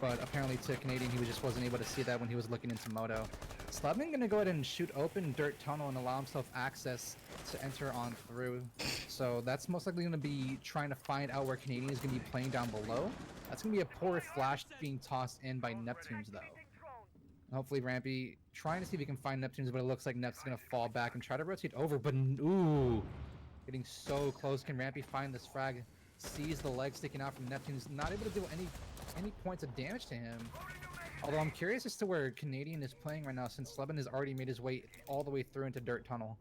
but apparently to Canadian, he just wasn't able to see that when he was looking into Moto. Slevin gonna go ahead and shoot open Dirt Tunnel and allow himself access to enter on through. So that's most likely gonna be trying to find out where Canadian is gonna be playing down below. That's gonna be a poor flash being tossed in by Neptunes though. Hopefully Rampy trying to see if he can find Neptunes, but it looks like Nep's gonna fall back and try to rotate over, but ooh, getting so close. Can Rampy find this frag? Sees the leg sticking out from Neptunes, not able to do any points of damage to him. Although I'm curious as to where Canadian is playing right now, since Slevin has already made his way all the way through into Dirt Tunnel.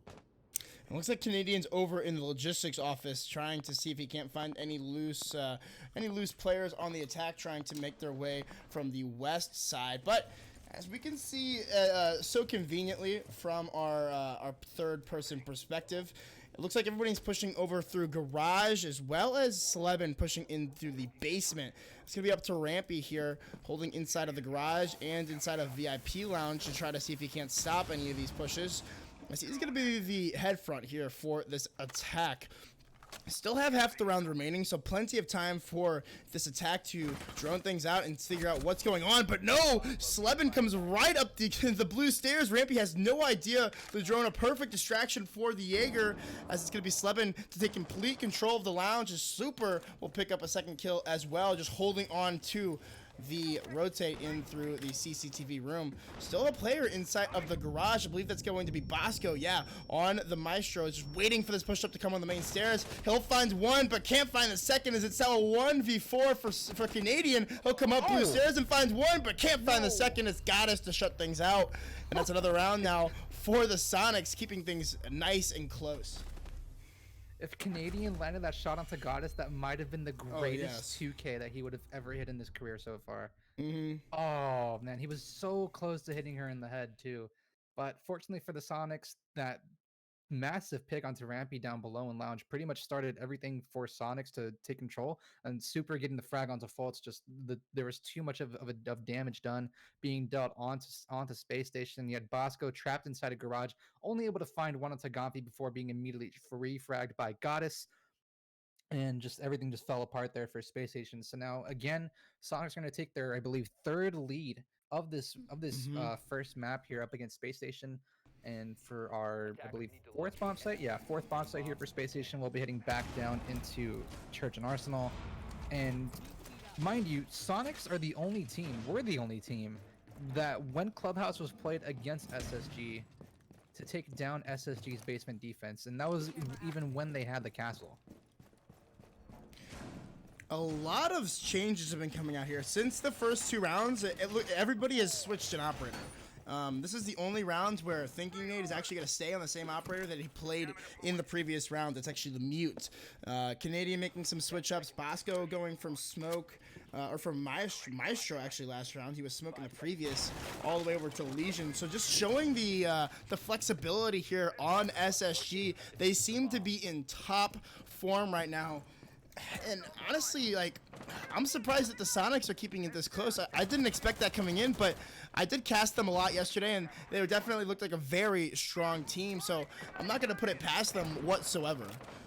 It looks like Canadian's over in the logistics office trying to see if he can't find any loose players on the attack, trying to make their way from the west side. But as we can see so conveniently from our third-person perspective, it looks like everybody's pushing over through garage, as well as Slevin pushing in through the basement. It's going to be up to Rampy here, holding inside of the garage and inside of VIP lounge to try to see if he can't stop any of these pushes. He's going to be the head front here for this attack. Still have half the round remaining, so plenty of time for this attack to drone things out and figure out what's going on. But no, Slevin comes right up the blue stairs. Rampy has no idea the drone, a perfect distraction for the Jaeger, as it's going to be Slevin to take complete control of the lounge. As Super will pick up a second kill as well, just holding on to the rotate in through the CCTV room. Still a player inside of the garage. I believe that's going to be Bosco. Yeah, on the Maestro, just waiting for this push up to come on the main stairs. He'll find one, but can't find the second. As it's now a 1v4 for Canadian. He'll come up blue stairs and finds one, but can't find the second. It's Goddess to shut things out. And that's another round now for the Soniqs, keeping things nice and close. If Canadian landed that shot onto Goddess, that might have been the greatest 2K that he would have ever hit in his career so far. Oh, man, he was so close to hitting her in the head, too. But fortunately for the Soniqs, that massive pick onto Rampy down below in Lounge pretty much started everything for Soniqs to take control, and Super getting the frag onto Faults. Just there was too much of damage done being dealt onto Space Station. You had Bosco trapped inside a garage, only able to find one onto Gompi before being immediately free-fragged by Goddess. And just everything just fell apart there for Space Station. So now again, Soniqs are going to take their, I believe, third lead of this first map here up against Space Station. And for our, I believe, fourth bomb site here for Space Station, we'll be heading back down into Church and Arsenal. And mind you, Soniqs are the only team, we're the only team, that when Clubhouse was played against SSG to take down SSG's basement defense. And that was even when they had the castle. A lot of changes have been coming out here. Since the first two rounds, everybody has switched an operator. This is the only round where Thinking Nate is actually going to stay on the same operator that he played in the previous round. That's actually the mute. Canadian making some switch ups. Bosco going from smoke, or from Maestro actually last round. He was smoking the previous all the way over to Legion. So just showing the flexibility here on SSG. They seem to be in top form right now. And honestly, like, I'm surprised that the Soniqs are keeping it this close. I didn't expect that coming in, but I did cast them a lot yesterday, and they definitely looked like a very strong team. So I'm not going to put it past them whatsoever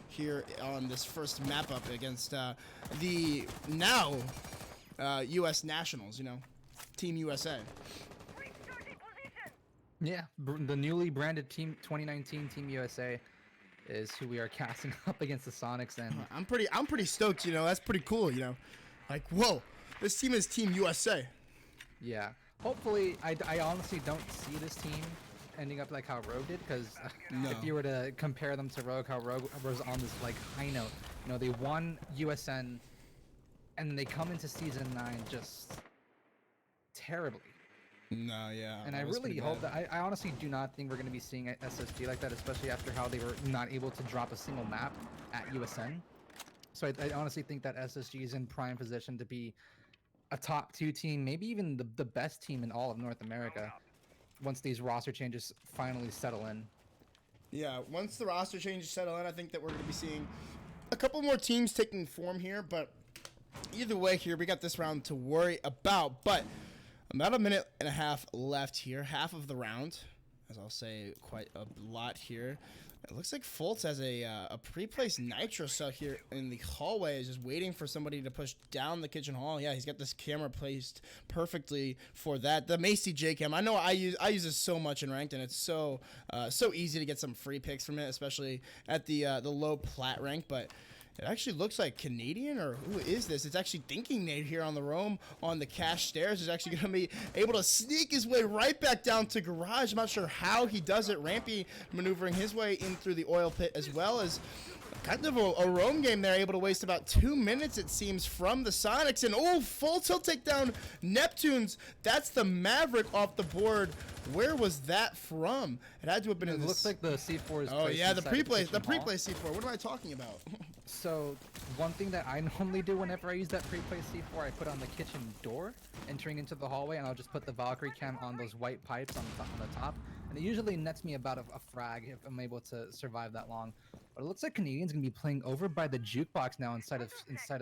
here on this first map up against the now U.S. Nationals, you know, Team USA. Yeah, the newly branded Team 2019 Team USA is who we are casting up against the Soniqs. And I'm pretty stoked, you know. That's pretty cool, you know. Like, whoa, this team is Team USA. Yeah, hopefully, I honestly don't see this team ending up like how Rogue did, because if you were to compare them to Rogue, how Rogue was on this like high note. You know, they won USN, and they come into Season 9 just terribly. No, yeah. And I really hope that I honestly do not think we're going to be seeing SSG like that, especially after how they were not able to drop a single map at USN. So I honestly think that SSG is in prime position to be a top 2 team, maybe even the best team in all of North America, once these roster changes finally settle in. Yeah, once the roster changes settle in, I think that we're going to be seeing a couple more teams taking form here. But either way here, we got this round to worry about. But about a minute and a half left here, half of the round. as I'll say quite a lot here. It looks like Fultz has a pre-placed nitro cell here in the hallway, is just waiting for somebody to push down the kitchen hall. Yeah, he's got this camera placed perfectly for that. The Macy J cam, I know I use this so much in ranked, and it's so easy to get some free picks from it, especially at the low plat rank. But it actually looks like Canadian, or who is this? It's actually Thinking Nate here on the roam on the cash stairs. Is actually going to be able to sneak his way right back down to garage. I'm not sure how he does it. Rampy maneuvering his way in through the oil pit, as well as kind of a roam game there, able to waste about 2 minutes, it seems, from the Soniqs. And oh, full tilt takedown Neptunes. That's the Maverick off the board. Where was that from? It had to have been in It this. looks like the C4 is. Oh yeah, the pre-play kitchen hall. C4. What am I talking about? So one thing that I normally do whenever I use that pre-play C4, I put on the kitchen door entering into the hallway, and I'll just put the Valkyrie cam on those white pipes on the top, and it usually nets me about a frag if I'm able to survive that long. But it looks like Canadian's gonna be playing over by the jukebox now inside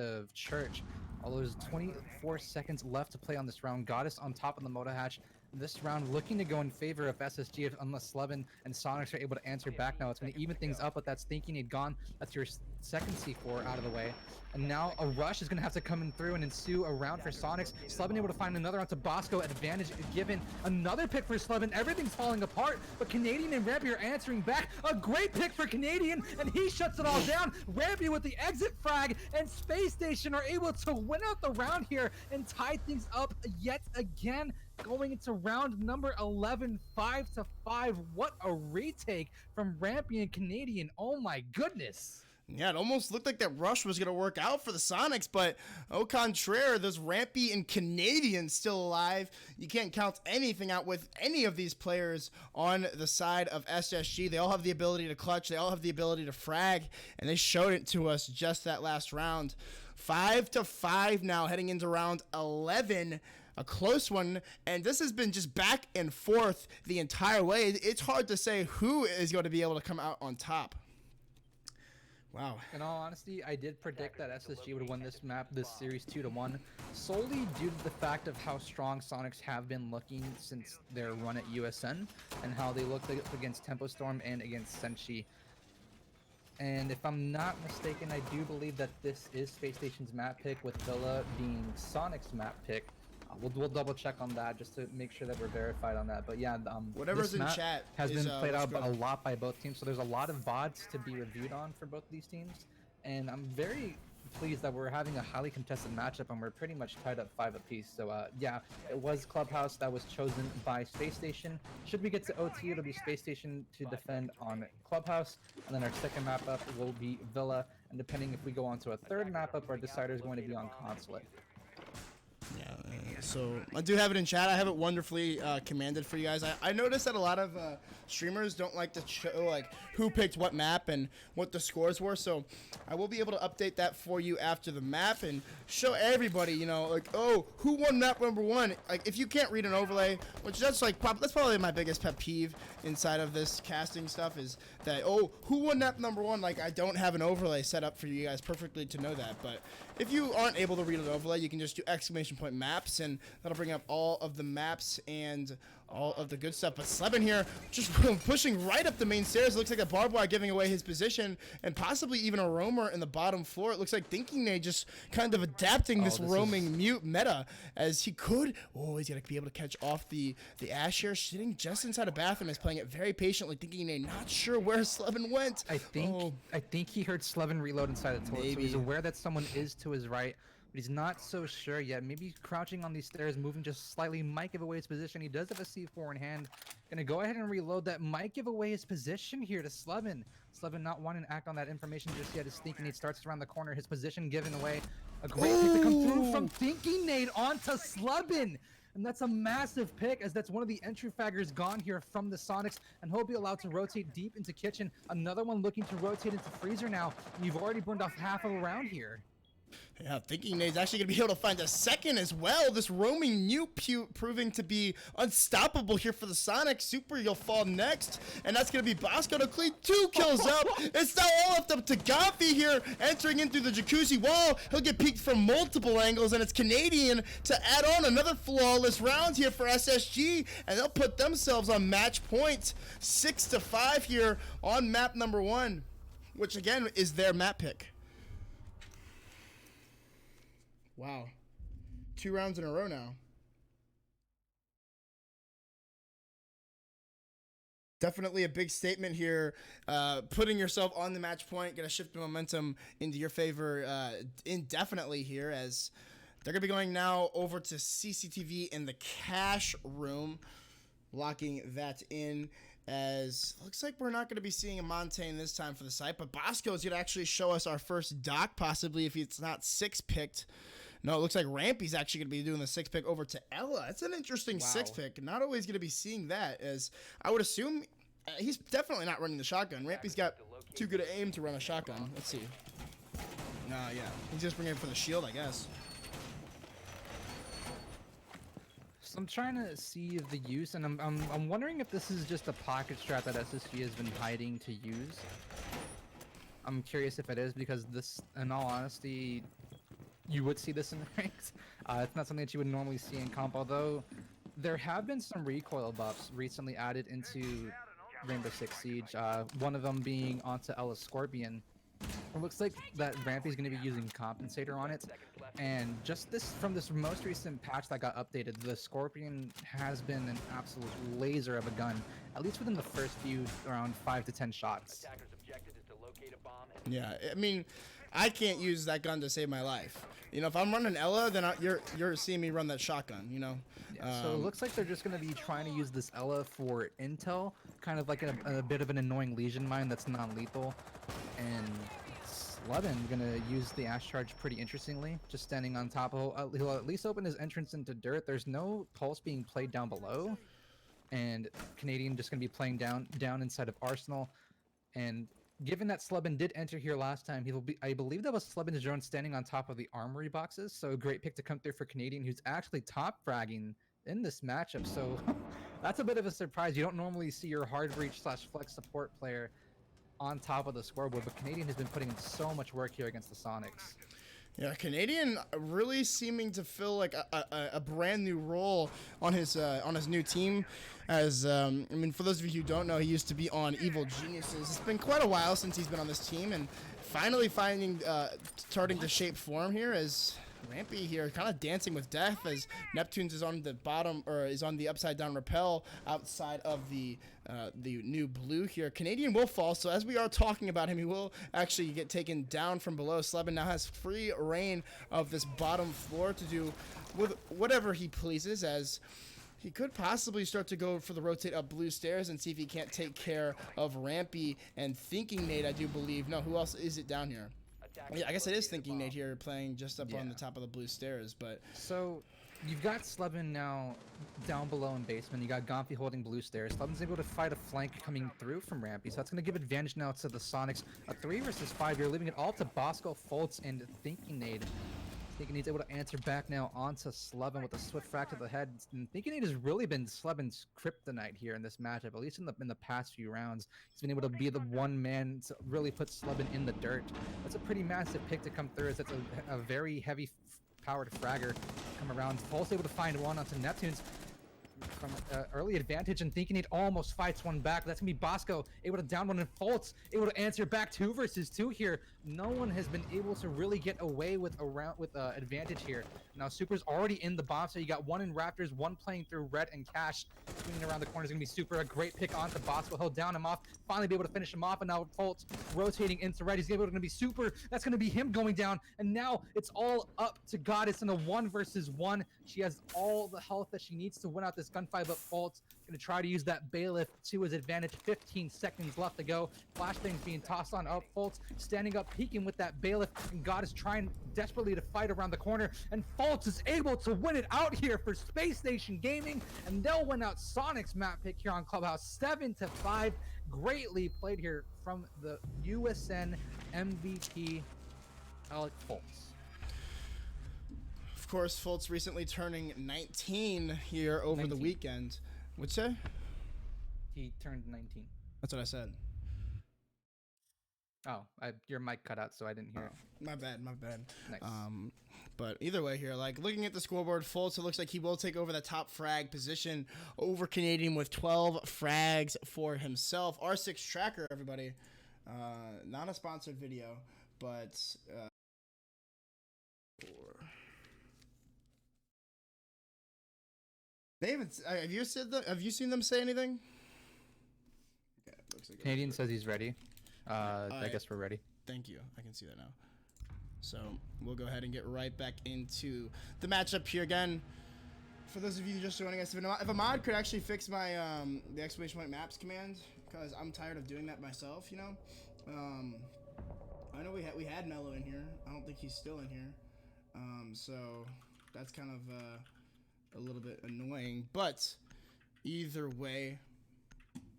of church. Although there's 24 seconds left to play on this round. Goddess on top of the motor hatch. This round looking to go in favor of SSG unless Slevin and Soniqs are able to answer back now. It's going to even things up, but that's Thinking he'd gone. That's your second C4 out of the way. And now a rush is going to have to come in through and ensue a round for Soniqs. Slevin able to find another onto Bosco. Advantage given. Another pick for Slevin. Everything's falling apart, but Canadian and Rampy are answering back. A great pick for Canadian, and he shuts it all down. Rampy with the exit frag, and Space Station are able to win out the round here and tie things up yet again. Going into round number 11, 5-5. What a retake from Rampy and Canadian. Oh my goodness. Yeah, it almost looked like that rush was going to work out for the Soniqs, but au contraire, those Rampy and Canadian still alive. You can't count anything out with any of these players on the side of SSG. They all have the ability to clutch. They all have the ability to frag, and they showed it to us just that last round. 5-5 now, heading into round 11. A close one, and this has been just back and forth the entire way. It's hard to say who is going to be able to come out on top. Wow. In all honesty, I did predict that SSG would win this map, this series 2-1, solely due to the fact of how strong Soniqs have been looking since their run at USN, and how they looked against Tempo Storm and against Senshi. And if I'm not mistaken, I do believe that this is Space Station's map pick, with Villa being Soniqs' map pick. We'll double check on that just to make sure that we're verified on that. But yeah, whatever's this in map chat has been played out good. a lot by both teams. So there's a lot of VODs to be reviewed on for both of these teams, and I'm very pleased that we're having a highly contested matchup and we're pretty much tied up 5 apiece. So yeah, it was Clubhouse that was chosen by Space Station. Should we get to OT, it'll be Space Station to defend on Clubhouse, and then our second map up will be Villa. And depending if we go on to a third map up, our decider is going to be on Consulate. Yeah, so I do have it in chat. I have it wonderfully commanded for you guys. I noticed that a lot of streamers don't like to show like who picked what map and what the scores were, so I will be able to update that for you after the map and show everybody, you know, like, oh, who won map number 1. Like, if you can't read an overlay, which that's like that's probably my biggest pet peeve inside of this casting stuff, is that, oh, who won map number 1? Like, I don't have an overlay set up for you guys perfectly to know that. But if you aren't able to read an overlay, you can just do !point maps, and that'll bring up all of the maps and all of the good stuff. But Slevin here just pushing right up the main stairs. It looks like a barbed wire giving away his position, and possibly even a roamer in the bottom floor. It looks like Thinking Nate just kind of adapting this roaming mute meta as he could. Oh, he's gonna be able to catch off the Ash here, sitting just inside a bathroom. Is playing it very patiently. Thinking Nate not sure where Slevin went. I think he heard Slevin reload inside the toilet, so he's aware that someone is to his right. But he's not so sure yet. Maybe crouching on these stairs, moving just slightly, might give away his position. He does have a C4 in hand. Gonna go ahead and reload that. Might give away his position here to Slevin. Slevin not wanting to act on that information just yet. His Thinking Nate starts around the corner. His position given away. A great pick to come through from Thinking Nate onto Slevin. And that's a massive pick, as that's one of the entry fraggers gone here from the Soniqs, and he'll be allowed to rotate deep into kitchen. Another one looking to rotate into freezer now. And you've already burned off half of a round here. Yeah, thinking Nade's actually going to be able to find a second as well. This roaming nuke proving to be unstoppable here for the Sonic. Super, you'll fall next. And that's going to be Bosco to clean 2 kills up. It's now all left up to Gafi here, entering in through the jacuzzi wall. He'll get peeked from multiple angles, and it's Canadian to add on another flawless round here for SSG. And they'll put themselves on match point. 6-5 here on map number 1, which again is their map pick. Wow. 2 rounds in a row now. Definitely a big statement here. Putting yourself on the match point, going to shift the momentum into your favor indefinitely here, as they're going to be going now over to CCTV in the cash room, locking that in. As looks like we're not going to be seeing a Montaigne this time for the site, but Bosco is going to actually show us our first dock, possibly, if it's not 6-picked. No, it looks like Rampy's actually going to be doing the 6-pick over to Ella. It's an interesting 6-pick. Not always going to be seeing that, as I would assume he's definitely not running the shotgun. Rampy's got too good an aim to run a shotgun. Let's see. Nah, yeah. He's just bringing it for the shield, I guess. So I'm trying to see the use, and I'm wondering if this is just a pocket strat that SSG has been hiding to use. I'm curious if it is, because this, in all honesty, you would see this in ranks. It's not something that you would normally see in comp, although there have been some recoil buffs recently added into Rainbow Six Siege, one of them being onto Ella's Scorpion. It looks like that Rampy's going to be using Compensator on it, and just this from this most recent patch that got updated, the Scorpion has been an absolute laser of a gun, at least within the first few around 5 to 10 shots. Yeah, I mean, I can't use that gun to save my life. You know, if I'm running Ella, then you're seeing me run that shotgun, you know? Yeah, so it looks like they're just going to be trying to use this Ella for intel, kind of like a bit of an annoying Legion mine that's non-lethal. And Slevin going to use the Ash Charge pretty interestingly, just standing on top of, he'll at least open his entrance into dirt. There's no pulse being played down below, and Canadian just going to be playing down inside of Arsenal. And given that Slubin did enter here last time, I believe that was Slubin's drone standing on top of the armory boxes, so a great pick to come through for Canadian, who's actually top fragging in this matchup. So that's a bit of a surprise. You don't normally see your hard breach / flex support player on top of the scoreboard, but Canadian has been putting in so much work here against the Sonics. Yeah, Canadian really seeming to fill like a brand new role on his new team. As I mean, for those of you who don't know, he used to be on Evil Geniuses. It's been quite a while since he's been on this team, and finally starting to shape form here as Rampy here, kind of dancing with death, as Neptune's is on the bottom, or is on the upside down rappel outside of the new blue here. Canadian will fall, so as we are talking about him, he will actually get taken down from below. Slevin now has free reign of this bottom floor to do with whatever he pleases, as he could possibly start to go for the rotate up blue stairs and see if he can't take care of Rampy and Thinking Nate, I do believe. No, who else is it down here? Yeah, I guess it is Thinking Nate here playing just up on the top of the blue stairs, but... So, you've got Slevin now down below in basement. You got Gomfi holding blue stairs. Slevin's able to fight a flank coming through from Rampy, so that's going to give advantage now to the Sonics. A 3 versus 5. You're leaving it all to Bosco, Fultz, and Thinking Nate. Thinking Nate's able to answer back now onto Slevin with a swift frac to the head. And Thinking Nate has really been Slevin's kryptonite here in this matchup, at least in the past few rounds. He's been able to be the one man to really put Slevin in the dirt. That's a pretty massive pick to come through, as that's a very heavy powered fragger come around. Pulse able to find one onto Neptune's from early advantage, and Thinking Nate almost fights one back. That's gonna be Bosco able to down one, and Fultz able to answer back 2 versus 2 here. No one has been able to really get away with advantage here. Now Super's already in the bomb, so you got one in Raptors, one playing through Red, and Cash swinging around the corner is gonna be Super. A great pick onto Bosco. He'll down him off, finally be able to finish him off, and now Fultz rotating into Red. He's able to be Super. That's gonna be him going down, and now it's all up to Goddess in a 1 versus 1. She has all the health that she needs to win out this gunfight, but Fultz gonna try to use that bailiff to his advantage. 15 seconds left to go. Flashbangs being tossed on up. Fultz standing up, peeking with that bailiff, and Goddess trying desperately to fight around the corner, and Fultz is able to win it out here for Space Station Gaming, and they'll win out Sonics map pick here on Clubhouse 7-5. Greatly played here from the USN MVP Alec Fultz. Of course, Fultz recently turning 19 here over the 19. weekend. What'd you say? He turned 19. That's what I said. Oh, your mic cut out, so I didn't hear it. My bad, my bad. Nice. But either way here, like looking at the scoreboard, Fultz, it looks like he will take over the top frag position over Canadian with 12 frags for himself. R6 Tracker, everybody. Not a sponsored video, but they haven't. Have you seen them say anything? Okay, looks like Canadian says he's ready. I guess we're ready. Thank you. I can see that now. So we'll go ahead and get right back into the matchup here again. For those of you just joining us, if a mod could actually fix my the exclamation point maps command, because I'm tired of doing that myself, you know. I know we had Mello in here. I don't think he's still in here. So that's kind of a little bit annoying. But either way,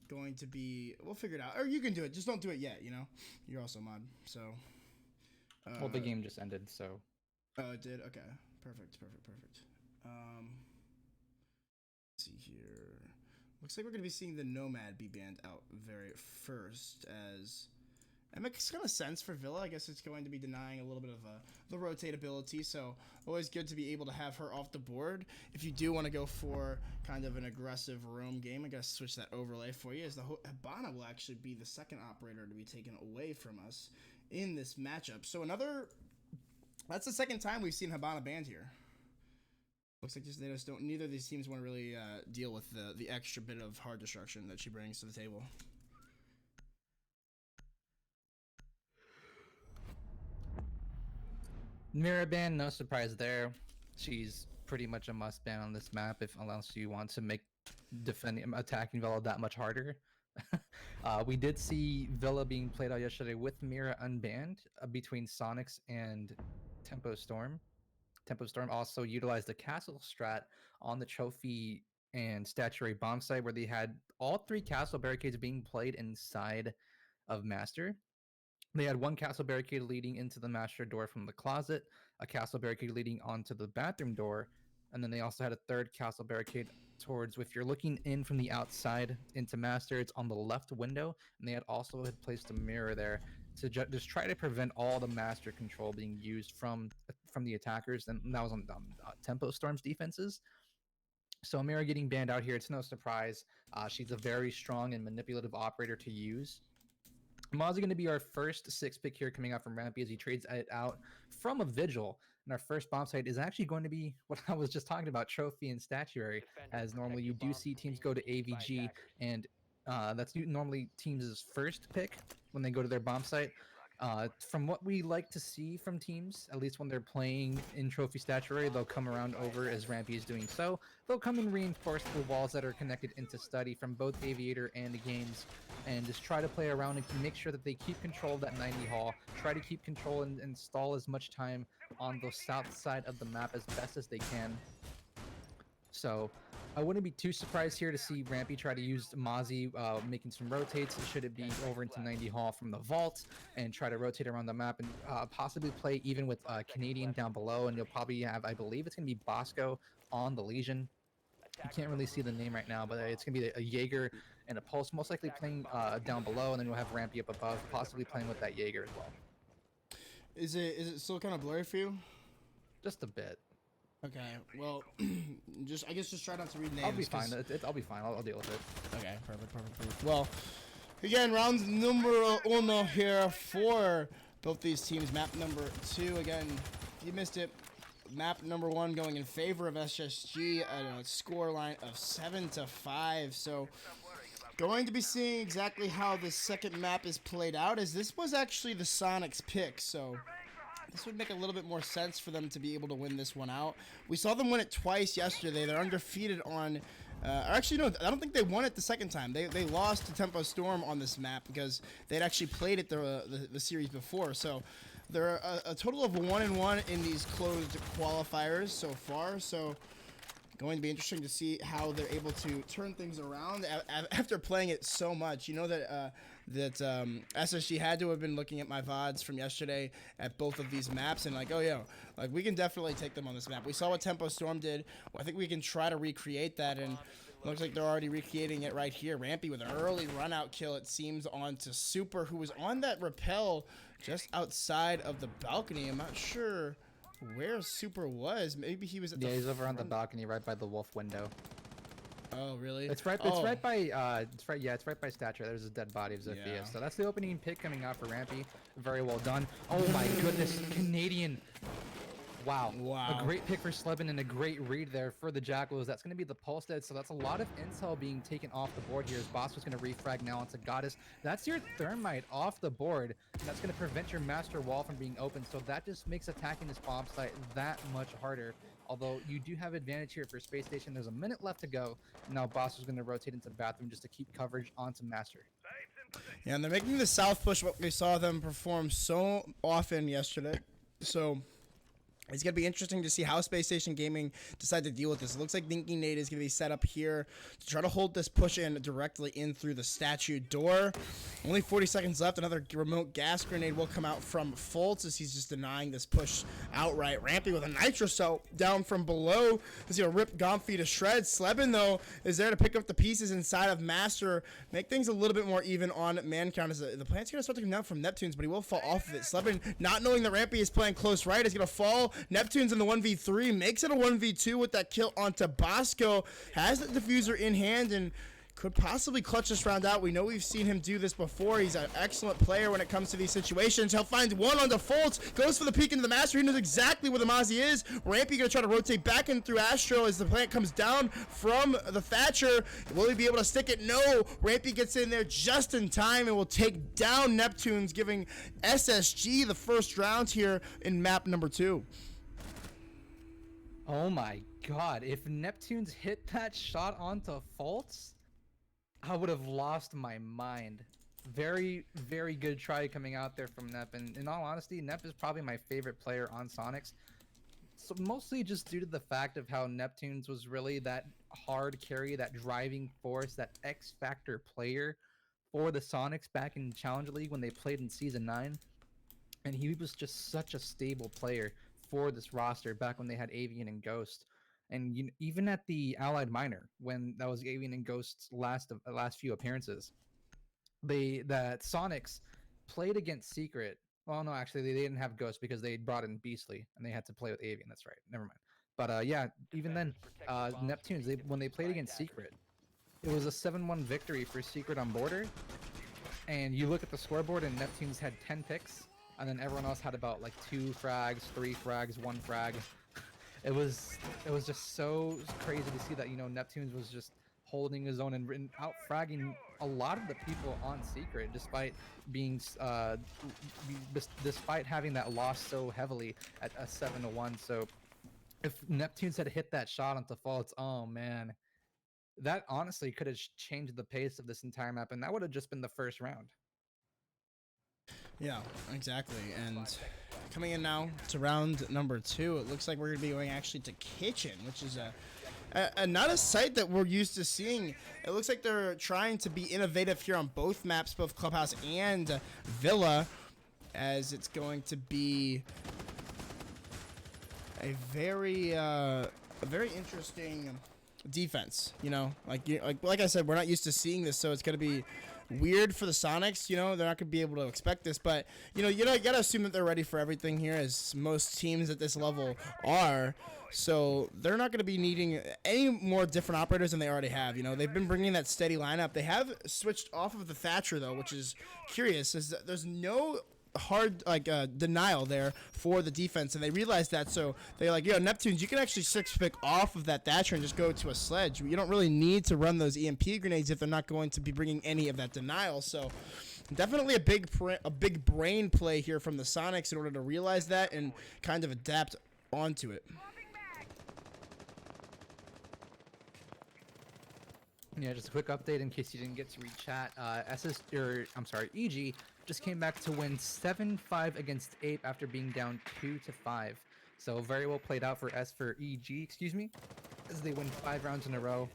going to be, we'll figure it out. Or you can do it. Just don't do it yet, you know. You're also a mod, so. Well, the game just ended, so. Oh, it did? Okay. Perfect. Let's see here. Looks like we're going to be seeing the Nomad be banned out very first, as it makes kind of sense for Villa. I guess it's going to be denying a little bit of the rotatability, so always good to be able to have her off the board. If you do want to go for kind of an aggressive roam game, I gotta switch that overlay for you, as the Habana will actually be the second operator to be taken away from us in this matchup. So that's the second time we've seen Habana banned here. Looks like they just don't. Neither of these teams want to really deal with the extra bit of hard destruction that she brings to the table. Mira ban, no surprise there. She's pretty much a must ban on this map, unless you want to make attacking Villa that much harder. We did see Villa being played out yesterday with Mira unbanned between Soniqs and Tempo Storm. Tempo Storm also utilized the castle strat on the trophy and statuary bomb site, where they had all three castle barricades being played inside of Master. They had one castle barricade leading into the Master door from the closet, a castle barricade leading onto the bathroom door, and then they also had a third castle barricade towards, if you're looking in from the outside into Master, it's on the left window, and they had placed a mirror there to just try to prevent all the Master control being used from the attackers, and that was on Tempo Storm's defenses. So Mira getting banned out here, it's no surprise. She's a very strong and manipulative operator to use. Mozzie going to be our first 6 pick here, coming out from Rampy, as he trades it out from a Vigil. And our first bomb site is actually going to be what I was just talking about, trophy and statuary, as normally you do see teams go to AVG, and that's normally teams' first pick when they go to their bomb site. From what we like to see from teams, at least when they're playing in trophy statuary, they'll come around over, as Rampy is doing so. They'll come and reinforce the walls that are connected into study from both Aviator and the games, and just try to play around and make sure that they keep control of that 90 hall, try to keep control and install as much time on the south side of the map as best as they can. So I wouldn't be too surprised here to see Rampy try to use Mozzie making some rotates, should it be over into 90 hall from the vault, and try to rotate around the map, and possibly play even with Canadian down below, and you'll probably have, I believe it's going to be Bosco on the Legion. You can't really see the name right now, but it's going to be a Jaeger and a Pulse, most likely playing down below, and then you'll have Rampy up above, possibly playing with that Jaeger as well. Is it still kind of blurry for you? Just a bit. Okay, well, I guess just try not to read names. I'll be fine. I'll be fine. I'll deal with it. Okay, perfect. Well, again, round numero uno here for both these teams. Map number 2, again, if you missed it, map number 1 going in favor of SSG at a score line of 7-5. So going to be seeing exactly how the second map is played out, as this was actually the Soniqs pick, so this would make a little bit more sense for them to be able to win this one out. We saw them win it twice yesterday. They're undefeated on... actually, no, I don't think they won it the second time. They lost to Tempo Storm on this map because they'd actually played it the series before. So they're a total of 1-1 in these closed qualifiers so far. So going to be interesting to see how they're able to turn things around after playing it so much. You know that SSG had to have been looking at my VODs from yesterday at both of these maps and like, oh yeah, like we can definitely take them on this map. We saw what Tempo Storm did. I think we can try to recreate that, and looks like they're already recreating it right here. Rampy with an early run out kill, it seems, onto Super, who was on that rappel just outside of the balcony. I'm not sure where Super was. Maybe he was at Yeah, he's over on the balcony right by the wolf window. Oh, really? It's right by it's right by Stature. There's a dead body of Zofia. Yeah. So that's the opening pick coming out for Rampy. Very well done. Oh my goodness, Canadian. Wow. A great pick for Slebin and a great read there for the Jackals. That's going to be the Pulse Dead. So that's a lot of intel being taken off the board here as Boss was going to refrag now onto Goddess. That's your Thermite off the board. And that's going to prevent your Master Wall from being open. So that just makes attacking this bomb site that much harder. Although you do have advantage here for Space Station. There's a minute left to go. Now Boss is going to rotate into Bathroom just to keep coverage onto Master. Yeah, and they're making the South push, what we saw them perform so often yesterday. So it's going to be interesting to see how Space Station Gaming decide to deal with this. It looks like Thinking Nate is going to be set up here to try to hold this push in directly in through the statue door. Only 40 seconds left. Another remote gas grenade will come out from Fultz as he's just denying this push outright. Rampy with a Nitro Cell down from below. He's going to rip Gomfy to shreds. Slebin, though, is there to pick up the pieces inside of Master, make things a little bit more even on man count. As the plant's going to start to come down from Neptunes, but he will fall off of it. Slebin, not knowing that Rampy is playing close right, is going to fall. Neptune's in the 1v3, makes it a 1v2 with that kill onto Bosco. Has the diffuser in hand and could possibly clutch this round out. We know we've seen him do this before. He's an excellent player when it comes to these situations. He'll find one on default, goes for the peek into the Master. He knows exactly where the Mozzie is. Rampy gonna try to rotate back in through Astro as the plant comes down from the Thatcher. Will he be able to stick it? No. Rampy gets in there just in time and will take down Neptunes, giving SSG the first round here in map number 2. Oh my god, if Neptunes hit that shot onto Fultz, I would have lost my mind. Very, very good try coming out there from Nep, and in all honesty, Nep is probably my favorite player on Soniqs. So mostly just due to the fact of how Neptunes was really that hard carry, that driving force, that X Factor player for the Soniqs back in Challenger League when they played in Season 9. And he was just such a stable player for this roster back when they had Avian and Ghost. And even at the Allied Minor, when that was Avian and Ghost's last few appearances, that Soniqs played against Secret. Well, no, actually, they didn't have Ghost because they brought in Beastly, and they had to play with Avian. That's right. Never mind. But yeah, even then, Neptunes, when they played against Secret, it was a 7-1 victory for Secret on Border. And you look at the scoreboard, and Neptunes had 10 picks, and then everyone else had about like 2 frags, 3 frags, 1 frag. It was just so crazy to see that, Neptunes was just holding his own and out fragging a lot of the people on Secret, despite being despite having that loss so heavily at a 7-1. So if Neptunes had hit that shot onto Fultz, oh man, that honestly could have changed the pace of this entire map, and that would have just been the first round. Yeah, exactly. And coming in now to round number 2, it looks like we're going to be going actually to Kitchen, which is not a site that we're used to seeing. It looks like they're trying to be innovative here on both maps, both Clubhouse and Villa, as it's going to be a very interesting defense. Like I said, we're not used to seeing this, so it's going to be weird for the Soniqs. They're not going to be able to expect this, but you gotta assume that they're ready for everything here, as most teams at this level are. So they're not going to be needing any more different operators than they already have. They've been bringing that steady lineup. They have switched off of the Thatcher though, which is curious, is that there's no hard denial there for the defense, and they realized that, so they're like, Neptunes, you can actually 6-pick off of that Thatcher and just go to a sledge. You don't really need to run those EMP grenades if they're not going to be bringing any of that denial. So definitely a big brain play here from the Soniqs in order to realize that and kind of adapt onto it. Yeah, just a quick update in case you didn't get to read chat. EG just came back to win 7-5 against Ape after being down 2-5. So very well played out for EG, excuse me. as they win 5 rounds in a row.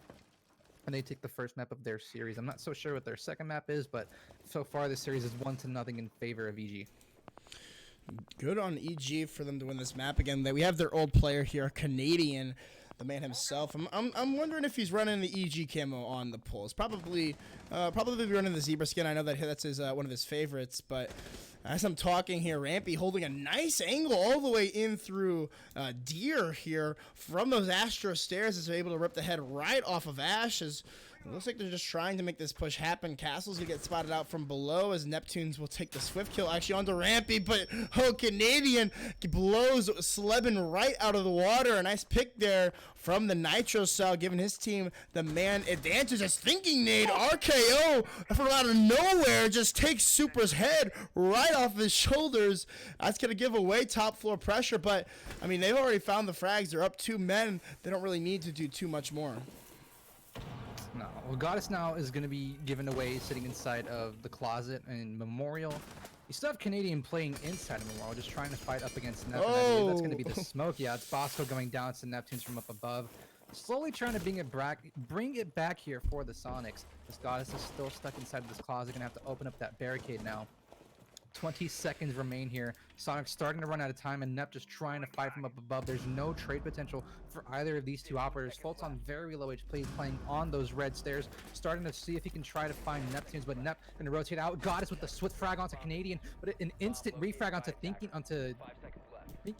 And they take the first map of their series. I'm not so sure what their second map is, but so far this series is 1-0 in favor of EG. Good on EG for them to win this map again. We have their old player here, Canadian, the man himself. I'm wondering if he's running the EG camo on the pulls. Probably running the zebra skin. I know that's his one of his favorites, but as I'm talking here, Rampy holding a nice angle all the way in through Deer here from those Astro stairs is able to rip the head right off of Ash. It looks like they're just trying to make this push happen. Castle's gonna get spotted out from below as Neptunes will take the swift kill actually onto Rampy, but Canadian blows Slebin right out of the water. A nice pick there from the Nitro style, giving his team the man advantage as Thinking Nade RKO from out of nowhere just takes Super's head right off his shoulders. That's gonna give away top floor pressure, but I mean they've already found the frags. They're up 2 men. They don't really need to do too much more. No, well, Goddess now is going to be given away sitting inside of the closet in Memorial. You still have Canadian playing inside of Memorial, just trying to fight up against Neptune. I believe that's going to be the smoke. Yeah, it's Bosco going down to Neptunes from up above. Slowly trying to bring it back here for the Soniqs. This Goddess is still stuck inside of this closet. Going to have to open up that barricade now. 20 seconds remain here. Sonic starting to run out of time, and Nep just trying to fight from up above. There's no trade potential for either of these two operators. Fultz on very low HP, playing on those red stairs, starting to see if he can try to find Neptunes, but Nep gonna rotate out. Goddess with the swift frag onto Canadian, but an instant refrag onto Thinking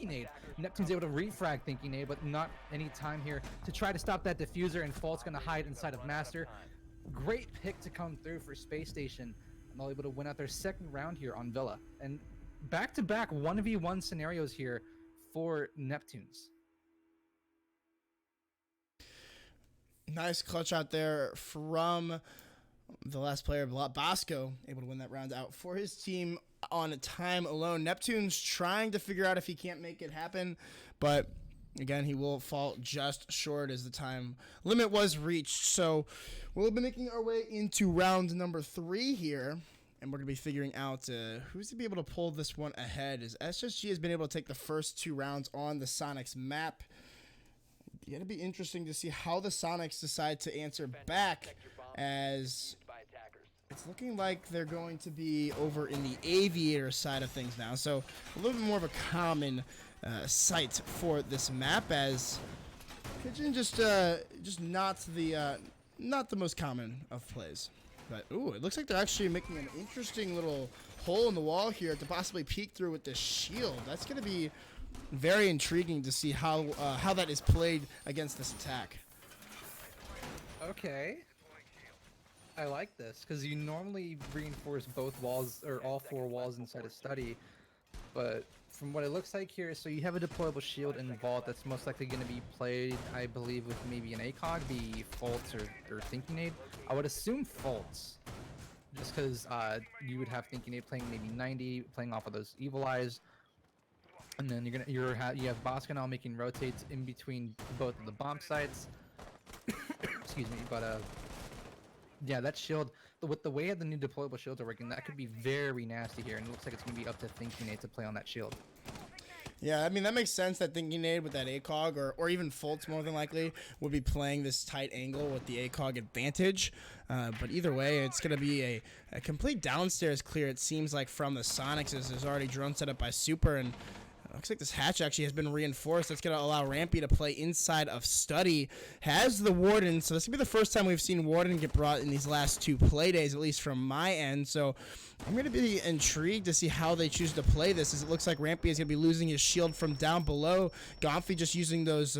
Nade. Neptune's able to refrag Thinking Nade, but not any time here to try to stop that diffuser, and Fultz gonna hide inside of Master. Great pick to come through for Space Station. And they'll be able to win out their second round here on Villa. And back-to-back 1v1 scenarios here for Neptunes. Nice clutch out there from the last player, Bosco, able to win that round out for his team on a time alone. Neptune's trying to figure out if he can't make it happen, but again, he will fall just short as the time limit was reached. So we'll be making our way into round number 3 here, and we're going to be figuring out who's going to be able to pull this one ahead, as SSG has been able to take the first 2 rounds on the Soniqs map. It's going to be interesting to see how the Soniqs decide to answer back, as it's looking like they're going to be over in the Aviator side of things now. So a little bit more of a common site for this map, as Pigeon just not the most common of plays. But ooh, it looks like they're actually making an interesting little hole in the wall here to possibly peek through with this shield. That's going to be very intriguing to see how that is played against this attack. Okay. I like this, because you normally reinforce both walls, or all 4 walls inside a study, but from what it looks like here, so you have a deployable shield in the vault that's most likely going to be played, I believe, with maybe an ACOG, be Fultz or Thinking Nade. I would assume Fultz, just because you would have Thinking Nade playing maybe 90, playing off of those Evil Eyes, and then you have Bosco now making rotates in between both of the bomb sites. Excuse me, but yeah, that shield, with the way the new deployable shields are working, that could be very nasty here, and it looks like it's going to be up to Thinking Nade to play on that shield. Yeah, I mean, that makes sense that Thinking Nade with that ACOG, or even Fultz more than likely, would be playing this tight angle with the ACOG advantage. But either way, it's going to be a complete downstairs clear, it seems like, from the Soniqs, as there's already drone set up by Super, and looks like this hatch actually has been reinforced. That's going to allow Rampy to play inside of Study. Has the Warden, so this will be the first time we've seen Warden get brought in these last 2 play days, at least from my end. So I'm going to be intrigued to see how they choose to play this, as it looks like Rampy is going to be losing his shield from down below. Gomfy just using those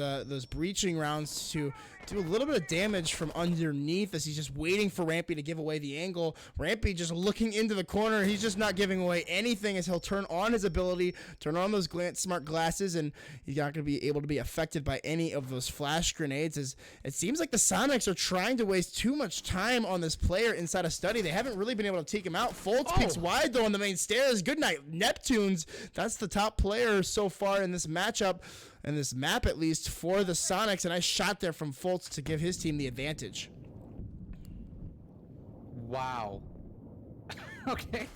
breaching rounds to do a little bit of damage from underneath, as he's just waiting for Rampy to give away the angle. Rampy just looking into the corner. He's just not giving away anything, as he'll turn on his ability, turn on those smart glasses, and he's not going to be able to be affected by any of those flash grenades, as it seems like the Soniqs are trying to waste too much time on this player inside a Study. They haven't really been able to take him out. Fultz picks wide though on the main stairs. Good night, Neptunes. That's the top player so far in this matchup, and this map at least, for the Soniqs. A nice shot there from Fultz to give his team the advantage. Wow. Okay.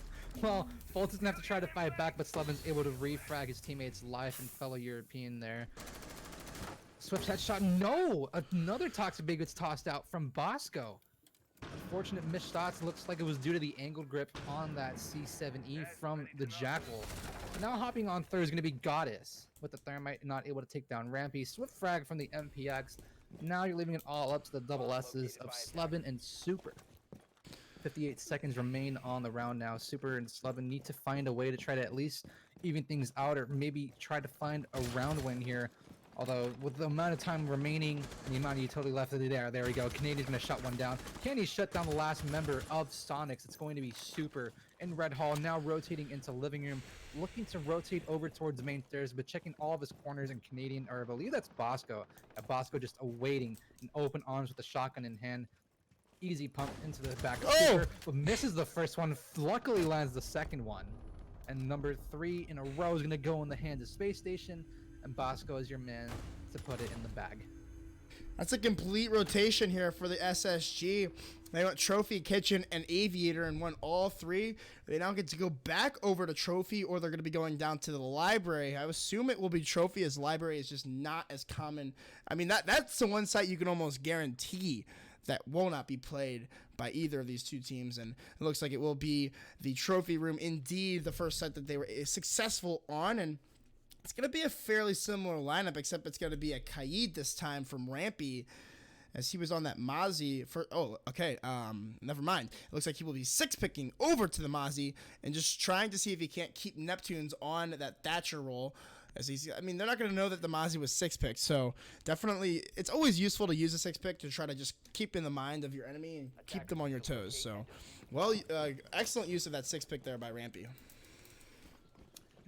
Well, Fultz doesn't have to try to fight back, but Slebin's able to refrag his teammate's life and fellow European there. Swift headshot. No! Another Toxic Bait gets tossed out from Bosco. Unfortunate missed shots. Looks like it was due to the angled grip on that C7E from the Jackal. Now hopping on third is going to be Goddess with the Thermite, not able to take down Rampy. Swift frag from the MPX. Now you're leaving it all up to the double S's of Slubin and Super. 58 seconds remain on the round now. Super and Slubin need to find a way to try to at least even things out, or maybe try to find a round win here. Although, with the amount of time remaining and the amount of utility left of the there we go. Canadian's going to shut one down. Can he shut down the last member of Soniqs? It's going to be Super in Red Hall, now rotating into living room, looking to rotate over towards the main stairs, but checking all of his corners. And Canadian, or I believe that's Bosco. Bosco just awaiting in open arms with a shotgun in hand. Easy pump into the back of Super, but misses the first one. Luckily lands the second one. And number 3 in a row is going to go in the hands of Space Station. And Bosco is your man to put it in the bag. That's a complete rotation here for the SSG. They went Trophy, Kitchen, and Aviator and won all 3. They now get to go back over to Trophy, or they're going to be going down to the Library. I assume it will be Trophy, as Library is just not as common. I mean, that's the one site you can almost guarantee that will not be played by either of these two teams, and it looks like it will be the Trophy Room, indeed the first site that they were successful on. And it's going to be a fairly similar lineup, except it's going to be a Kaid this time from Rampy, as he was on that Mozzie for... Oh, okay, never mind. It looks like he will be 6-picking over to the Mozzie and just trying to see if he can't keep Neptunes on that Thatcher roll. As he's, I mean, they're not going to know that the Mozzie was 6-picked, so definitely it's always useful to use a 6-pick to try to just keep in the mind of your enemy and keep them on your toes. So, well, excellent use of that 6-pick there by Rampy.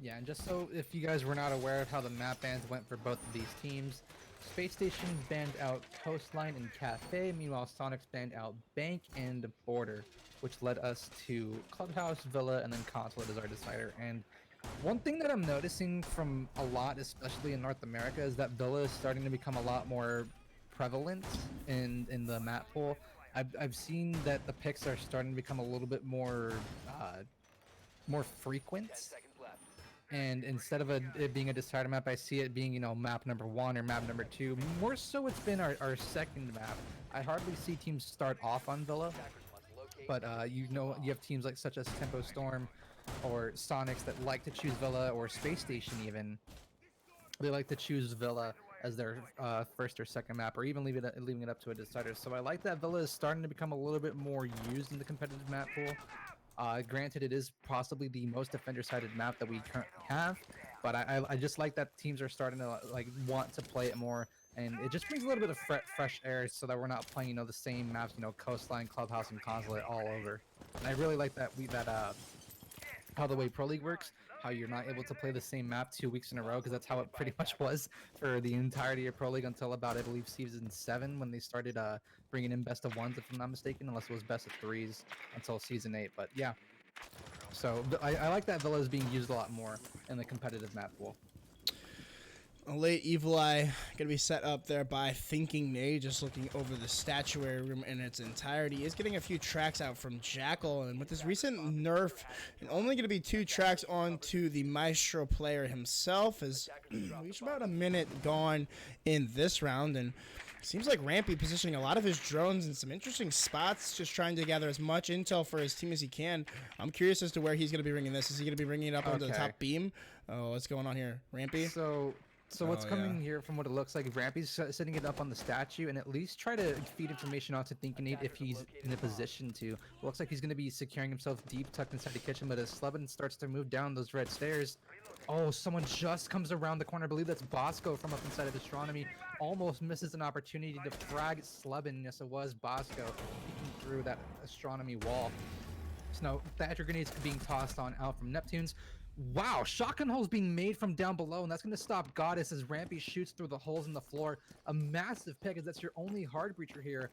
Yeah, and just so if you guys were not aware of how the map bans went for both of these teams, Space Station banned out Coastline and Cafe, meanwhile Soniqs banned out Bank and Border, which led us to Clubhouse, Villa, and then Consulate as our decider. And one thing that I'm noticing from a lot, especially in North America, is that Villa is starting to become a lot more prevalent in the map pool. I've seen that the picks are starting to become a little bit more frequent. And instead of it being a decider map, I see it being, map number 1 or map number 2. More so it's been our second map. I hardly see teams start off on Villa, but you have teams like such as Tempo Storm or Soniqs that like to choose Villa, or Space Station even. They like to choose Villa as their first or second map, or even leaving it up to a decider. So I like that Villa is starting to become a little bit more used in the competitive map pool. Granted, it is possibly the most defender-sided map that we currently have, but I just like that teams are starting to want to play it more, and it just brings a little bit of fresh air, so that we're not playing the same maps, Coastline, Clubhouse, and Consulate all over. And I really like that how the way Pro League works, how you're not able to play the same map 2 weeks in a row, because that's how it pretty much was for the entirety of Pro League until about, I believe, season 7, when they started bringing in best of 1s, if I'm not mistaken, unless it was best of 3s until season 8. But yeah, so I like that Villa is being used a lot more in the competitive map pool. A late Evil Eye going to be set up there by Thinking Nay, just looking over the statuary room in its entirety. He is getting a few tracks out from Jackal, and with this recent nerf, and only going to be 2 tracks onto the Maestro player himself, as we've about a minute gone in this round, and seems like Rampy positioning a lot of his drones in some interesting spots, just trying to gather as much intel for his team as he can. I'm curious as to where he's going to be bringing this. Is he going to be bringing it up onto the top beam? Oh, what's going on here? Rampy? So what's coming here, from what it looks like, Rampy's setting it up on the statue, and at least try to feed information out to Thinkinate if he's in a position to. It looks like he's going to be securing himself deep, tucked inside the kitchen, but as Slevin starts to move down those red stairs, oh, someone just comes around the corner. I believe that's Bosco from up inside of Astronomy. Almost misses an opportunity to frag Slevin. Yes, it was Bosco peeking through that Astronomy wall. So now Thatcher grenades being tossed on out from Neptunes. Wow, shotgun holes being made from down below, and that's going to stop Goddess as Rampy shoots through the holes in the floor. A massive pick, as that's your only hard breacher here.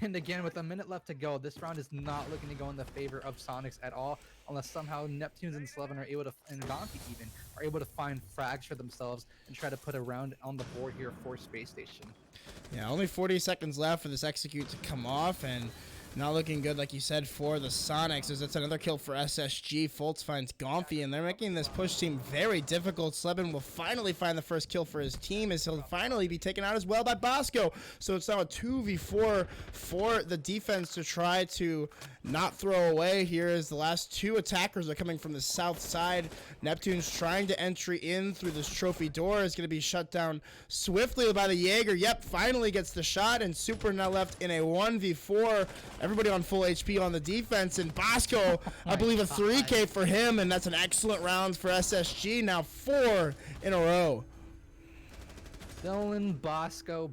And again, with a minute left to go, this round is not looking to go in the favor of Soniqs at all, unless somehow Neptunes and Slevin are able to, and Donkey even, are able to find frags for themselves and try to put a round on the board here for Space Station. Yeah, only 40 seconds left for this execute to come off, and Not looking good, like you said, for the Soniqs, as that's another kill for SSG. Fultz finds Gomfy, and they're making this push team very difficult. Slebin will finally find the first kill for his team, as he'll finally be taken out as well by Bosco. So it's now a 2v4 for the defense to try to not throw away here, as the last two attackers are coming from the south side. Neptune's trying to entry in through this trophy door. Is going to be shut down swiftly by the Jaeger. Yep, finally gets the shot, and Super now left in a 1v4. Everybody on full HP on the defense, and Bosco, I believe a 3K for him, and that's an excellent round for SSG. Now 4 in a row. Dylan Bosco,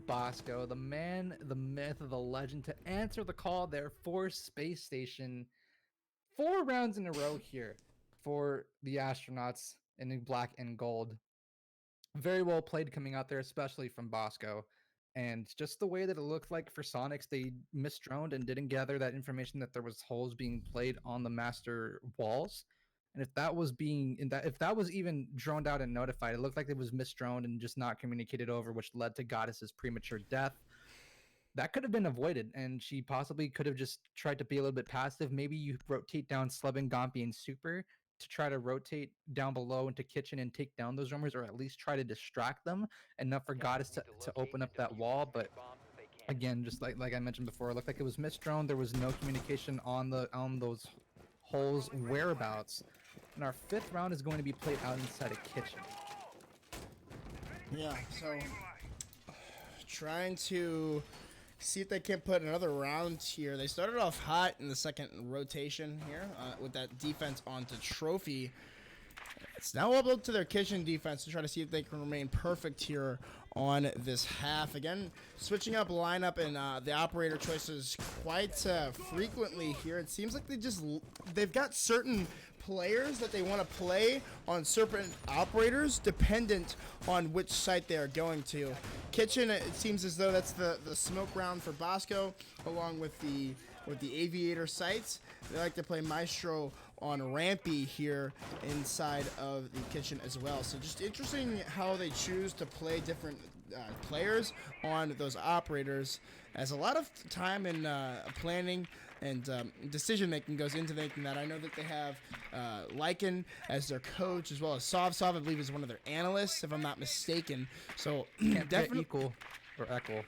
the man, the myth, the legend, to answer the call there for Space Station. 4 rounds in a row here for the astronauts in black and gold. Very well played coming out there, especially from Bosco. And just the way that it looked like for Soniqs, they misdroned and didn't gather that information that there was holes being played on the master walls. And if that was even droned out and notified, it looked like it was misdroned and just not communicated over, which led to Goddess's premature death. That could have been avoided, and she possibly could have just tried to be a little bit passive. Maybe you rotate down Slebin, Gompi, and Super to try to rotate down below into kitchen and take down those roamers, or at least try to distract them enough for Goddess to open up that wall. But again, just like I mentioned before, it looked like it was misdroned. There was no communication on those holes whereabouts. And our 5th round is going to be played out inside a kitchen. Yeah, so trying to see if they can put another round here. They started off hot in the second rotation here with that defense onto Trophy. It's now up to their kitchen defense to try to see if they can remain perfect here on this half. Again, switching up lineup and the operator choices quite frequently here. It seems like they've got certain players that they want to play on certain operators dependent on which site they are going to. Kitchen, it seems as though that's the smoke round for Bosco, along with the aviator sites. They like to play Maestro on Rampy here inside of the kitchen as well. So just interesting how they choose to play different players on those operators, as a lot of time in planning and decision making goes into making that. I know that they have Lycan as their coach, as well as Sov, I believe, is one of their analysts, if I'm not mistaken. So definitely equal or equal.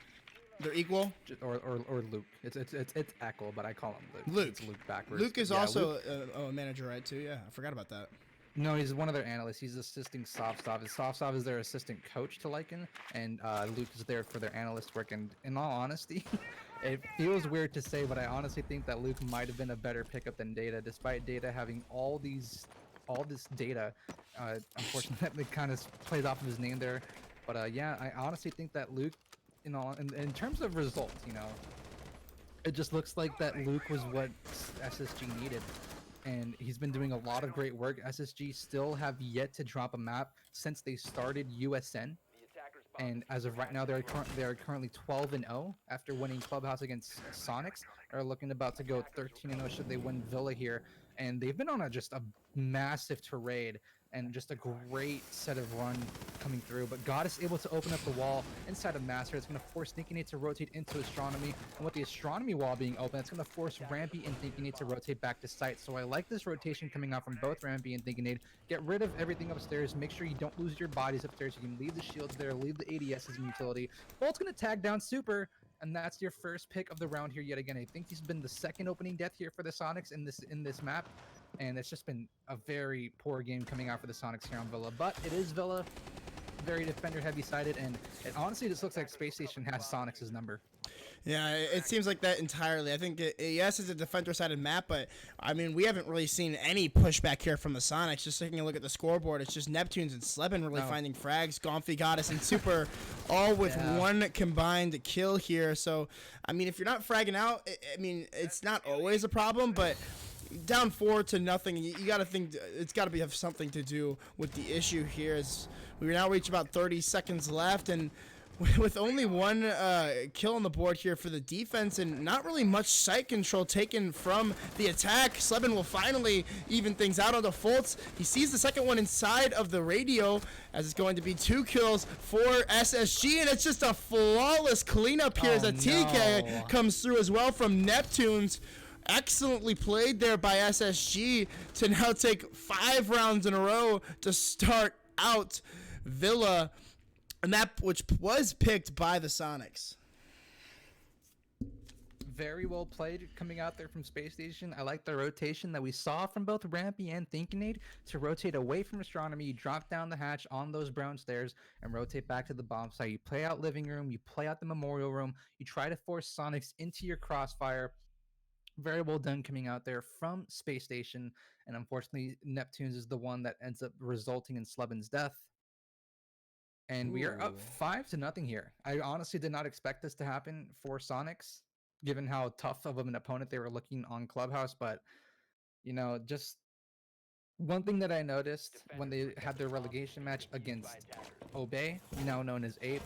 They're equal, or Luke. It's Echo, but I call him Luke. Luke. It's Luke backwards. Luke is also a manager, right? Too. Yeah, I forgot about that. No, he's one of their analysts. He's assisting Sov. Sov is their assistant coach to Lycan, and Luke is there for their analyst work. And in all honesty, it feels weird to say, but I honestly think that Luke might have been a better pickup than Data, despite Data having all this data. Unfortunately, it kind of plays off of his name there. But yeah, I honestly think that Luke, in terms of results, it just looks like that Luke was what SSG needed. And he's been doing a lot of great work. SSG still have yet to drop a map since they started USN. And as of right now, they are currently 12-0 after winning Clubhouse against Soniqs. They're looking about to go 13-0 should they win Villa here. And they've been on just a massive tirade and just a great set of run coming through. But Goddess able to open up the wall inside of Master. It's going to force Thinking to rotate into Astronomy. And with the Astronomy wall being open, it's going to force Rampy and Thinking to rotate back to site. So I like this rotation coming out from both Rampy and Thinking. Get rid of everything upstairs. Make sure you don't lose your bodies upstairs. You can leave the shields there, leave the ADS as a utility. Bolt's going to tag down Super. And that's your first pick of the round here yet again. I think he's been the second opening death here for the Soniqs in this map. And it's just been a very poor game coming out for the Soniqs here on Villa. But it is Villa, very defender heavy sided, and it honestly just looks like Space Station has Soniqs' number. Yeah, it seems like that entirely. I think, yes, it's a defender-sided map, but, I mean, we haven't really seen any pushback here from the Soniqs. Just taking a look at the scoreboard, it's just Neptunes and Slebin really finding frags. Gomfy, Goddess, and Super all with one combined kill here. So, I mean, if you're not fragging out, I mean, it's not always a problem, but down 4-0, you got to think it's got to have something to do with the issue here. As we now reach about 30 seconds left, and with only one kill on the board here for the defense and not really much site control taken from the attack. Slebin will finally even things out on the Fultz. He sees the second one inside of the radio as it's going to be 2 kills for SSG, and it's just a flawless cleanup here as a TK comes through as well from Neptunes. Excellently played there by SSG to now take 5 rounds in a row to start out Villa. And that which was picked by the Soniqs. Very well played coming out there from Space Station. I like the rotation that we saw from both Rampy and Thinkinade to rotate away from Astronomy. You drop down the hatch on those brown stairs and rotate back to the bomb site. You play out living room, you play out the memorial room, you try to force Soniqs into your crossfire. Very well done coming out there from Space Station. And unfortunately, Neptunes is the one that ends up resulting in Slebin's death. And we are up 5-0 here. I honestly did not expect this to happen for Soniqs, given how tough of an opponent they were looking on Clubhouse. But, you know, just one thing that I noticed when they had their relegation match against Obey, now known as Ape,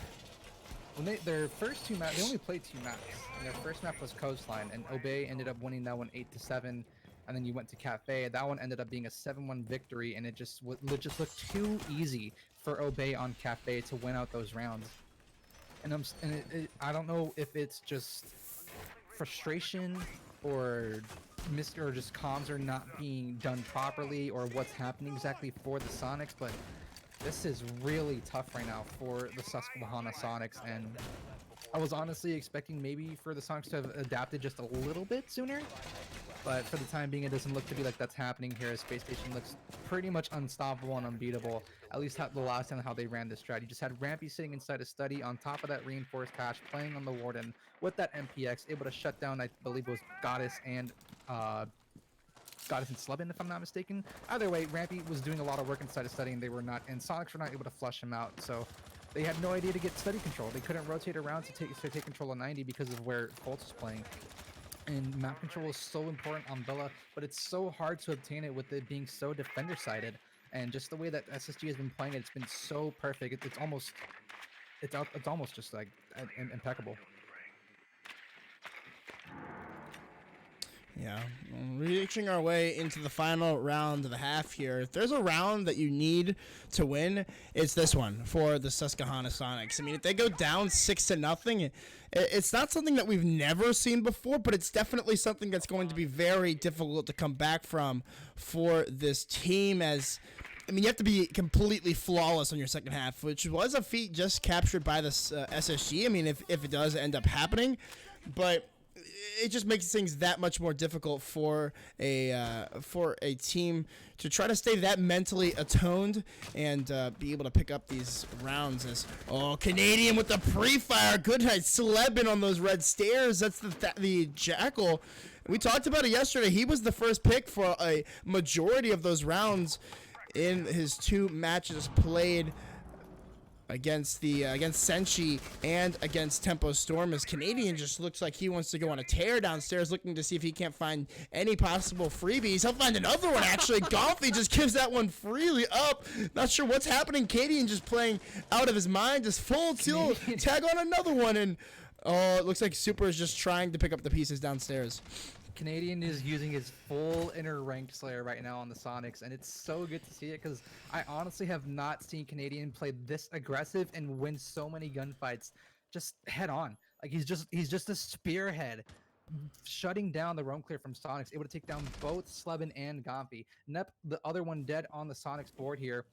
when their first 2 maps, they only played 2 maps. And their first map was Coastline, and Obey ended up winning that one 8-7. And then you went to Cafe. That one ended up being a 7-1 victory, and it just looked too easy for Obey on Cafe to win out those rounds. And I don't know if it's just frustration or just comms are not being done properly or what's happening exactly for the Soniqs, but this is really tough right now for the Susquehanna Soniqs, and I was honestly expecting maybe for the Soniqs to have adapted just a little bit sooner. But for the time being, it doesn't look to be like that's happening here, as Space Station looks pretty much unstoppable and unbeatable. At least the last time how they ran this strat. You just had Rampy sitting inside a study on top of that reinforced cache, playing on the Warden with that MPX, able to shut down, I believe it was Goddess and Slebin, if I'm not mistaken. Either way, Rampy was doing a lot of work inside a study, and they were not, and Soniqs were not able to flush him out. So they had no idea to get study control. They couldn't rotate around to take control of 90 because of where Colts was playing. And map control is so important on Villa, but it's so hard to obtain it with it being so defender-sided. And just the way that SSG has been playing it, it's been so perfect. It's almost just like impeccable. Yeah, reaching our way into the final round of the half here. If there's a round that you need to win, it's this one for the Susquehanna Soniqs. I mean, if they go down 6-0, it's not something that we've never seen before, but it's definitely something that's going to be very difficult to come back from for this team. As I mean, you have to be completely flawless on your second half, which was a feat just captured by this SSG. I mean, if it does end up happening, but it just makes things that much more difficult for a team to try to stay that mentally attuned and be able to pick up these rounds. As Canadian with the pre-fire, good night, Slebin on those red stairs. That's the Jackal. We talked about it yesterday. He was the first pick for a majority of those rounds in his 2 matches played against Senshi and against Tempo Storm, as Canadian just looks like he wants to go on a tear downstairs, looking to see if he can't find any possible freebies. He'll find another one, actually. Golfy just gives that one freely up. Not sure what's happening. Canadian just playing out of his mind, just full tilt, tag on another one, and it looks like Super is just trying to pick up the pieces downstairs. Canadian is using his full inner ranked Slayer right now on the Soniqs, and it's so good to see it because I honestly have not seen Canadian play this aggressive and win so many gunfights just head on. Like he's just a spearhead, shutting down the roam clear from Soniqs, able to take down both Slebin and Gompy. Nep, the other one, dead on the Soniqs board here.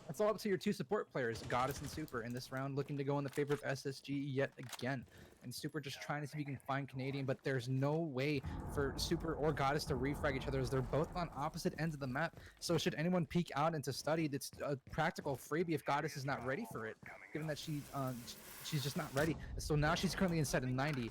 It's all up to your 2 support players, Goddess and Super, in this round, looking to go in the favor of SSG yet again. And Super just trying to see if he can find Canadian, but there's no way for Super or Goddess to refrag each other as they're both on opposite ends of the map. So should anyone peek out into study, it's a practical freebie if Goddess is not ready for it, given that she's just not ready. So now she's currently inside of 90.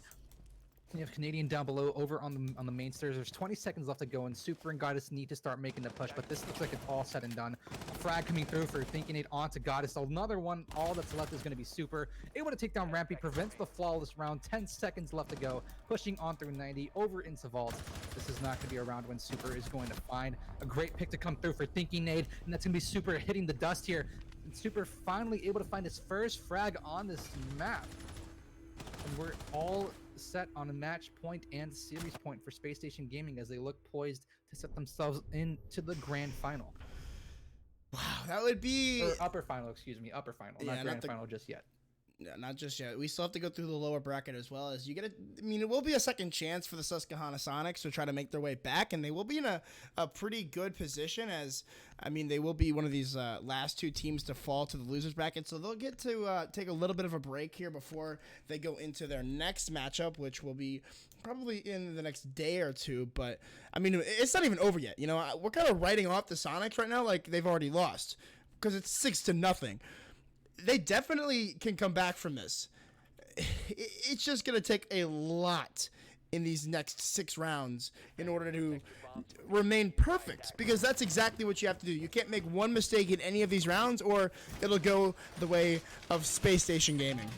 You have Canadian down below over on the main stairs. There's 20 seconds left to go, and Super and Goddess need to start making the push, but this looks like it's all said and done. Frag coming through for Thinkinade onto Goddess. Another one. All that's left is going to be Super. Able to take down Rampy, prevents the flawless round. 10 seconds left to go. Pushing on through 90, over into Vault. This is not going to be a round when Super is going to find a great pick to come through for Thinkinade, and that's going to be Super hitting the dust here. And Super finally able to find his first frag on this map. And we're all set on a match point and series point for Space Station Gaming as they look poised to set themselves into the grand final. Wow, that would be... Or upper final, excuse me. Upper final, Yeah, not grand final just yet. Yeah, not just yet. We still have to go through the lower bracket as well. As you get I mean, it will be a second chance for the Susquehanna Soniqs to try to make their way back, and they will be in a pretty good position as, I mean, they will be one of these last two teams to fall to the losers bracket, so they'll get to take a little bit of a break here before they go into their next matchup, which will be probably in the next day or two. But, I mean, it's not even over yet. You know, we're kind of writing off the Soniqs right now like they've already lost because it's 6-0. They definitely can come back from this. It's just going to take a lot in these next 6 rounds in order to remain perfect, because that's exactly what you have to do. You can't make one mistake in any of these rounds or it'll go the way of Space Station Gaming.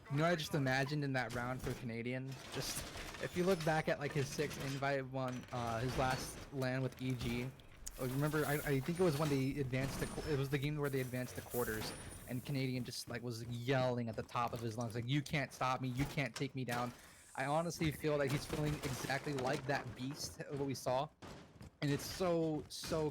You know what I just imagined in that round for Canadian? Just, if you look back at like his 6th invite one, his last LAN with EG, remember, I think it was when they advanced it was the game where they advanced the quarters, and Canadian just like was yelling at the top of his lungs like, you can't stop me, you can't take me down. I honestly feel like he's feeling exactly like that beast what we saw, and it's so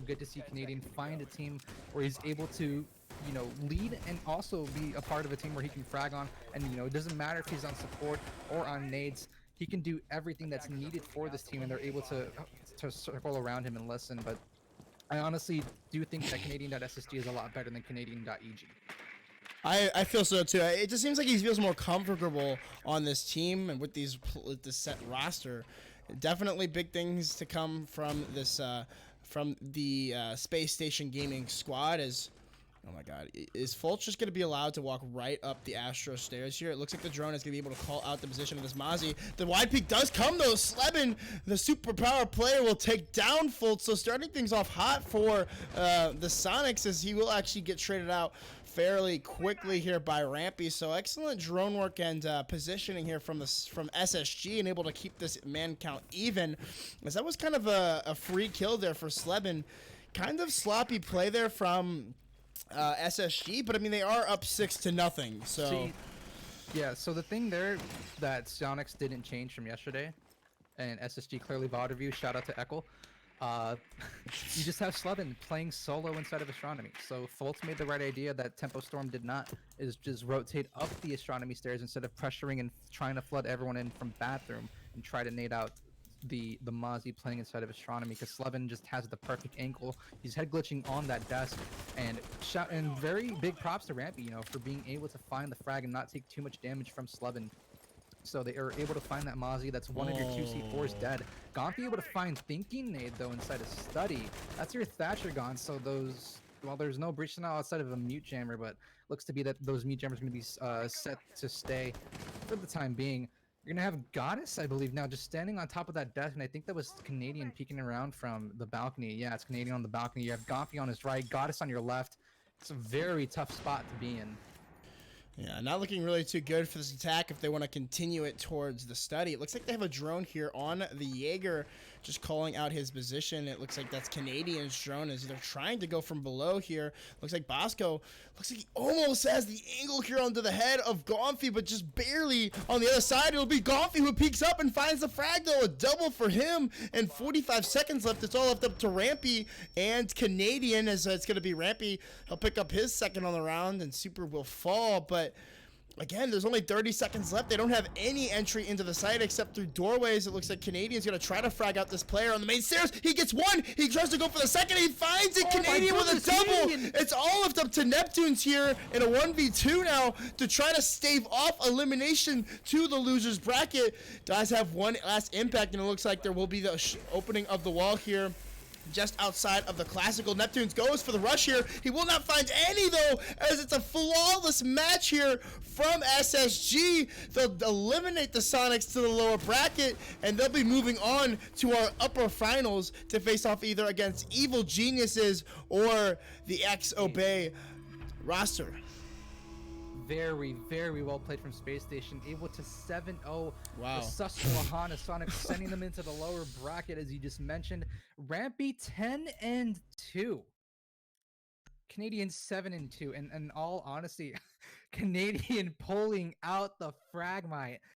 good to see Canadian find a team where he's able to, you know, lead and also be a part of a team where he can frag on, and you know, it doesn't matter if he's on support or on nades, he can do everything that's needed for this team, and they're able to circle around him and listen. But I honestly do think that Canadian.SSG is a lot better than Canadian.EG. I feel so too. It just seems like he feels more comfortable on this team and with this set roster. Definitely big things to come from this from the Space Station Gaming squad. As oh my God, is Fulch just going to be allowed to walk right up the Astro stairs here? It looks like the drone is going to be able to call out the position of this Mozzie. The wide peak does come though. Sleben, the superpower player, will take down Fulch. So starting things off hot for the Soniqs, as he will actually get traded out fairly quickly here by Rampy. So excellent drone work and positioning here from SSG, and able to keep this man count even, as that was kind of a free kill there for Sleben. Kind of sloppy play there from SSG, but I mean, they are up 6-0. So see, yeah, so the thing there that Soniqs didn't change from yesterday, and SSG clearly VOD review, shout out to Echo, you just have Sleben playing solo inside of Astronomy. So Fultz made the right idea that Tempo Storm did not, is just rotate up the Astronomy stairs instead of pressuring and trying to flood everyone in from bathroom and try to nade out the Mozzie playing inside of Astronomy, because Sleben just has the perfect angle. He's head glitching on that desk, and very big props to Rampy, you know, for being able to find the frag and not take too much damage from Sleben. So they are able to find that Mozzie. That's one of your 2C4s dead. Gonfi able to find Thinking Nade though inside of Study. That's your Thatcher Gone. So those, well, there's no breach now outside of a mute jammer, but looks to be that those mute jammers are going to be set to stay for the time being. You're going to have Goddess, I believe, now just standing on top of that desk, and I think that was Canadian peeking around from the balcony. Yeah, it's Canadian on the balcony. You have Gonfi on his right, Goddess on your left. It's a very tough spot to be in. Yeah, not looking really too good for this attack if they want to continue it towards the Study. It looks like they have a drone here on the Jaeger, just calling out his position. It looks like that's Canadian's drone as they're trying to go from below here. Looks like Bosco, looks like he almost has the angle here onto the head of Gonfi, but just barely on the other side. It'll be Gonfi who peeks up and finds the frag though. A double for him, and 45 seconds left. It's all left up to Rampy and Canadian, as it's going to be Rampy. He'll pick up his second on the round, and Super will fall, but again, there's only 30 seconds left. They don't have any entry into the site except through doorways. It looks like Canadian's going to try to frag out this player on the main stairs. He gets one. He tries to go for the second. He finds it. Canadian with a double. It's all left up to Neptunes here in a 1v2 now to try to stave off elimination to the losers bracket. Does have one last impact, and it looks like there will be the opening of the wall here just outside of the classical. Neptunes goes for the rush here. He will not find any though, as it's a flawless match here from SSG. They'll eliminate the Soniqs to the lower bracket, and they'll be moving on to our upper finals to face off either against Evil Geniuses or the X-Obey roster. Very, very well played from Space Station, able to 7-0 wow. the Susquehanna Soniqs, sending them into the lower bracket, as you just mentioned. Rampy 10-2. Canadian 7-2, and in all honesty, Canadian pulling out the fragmite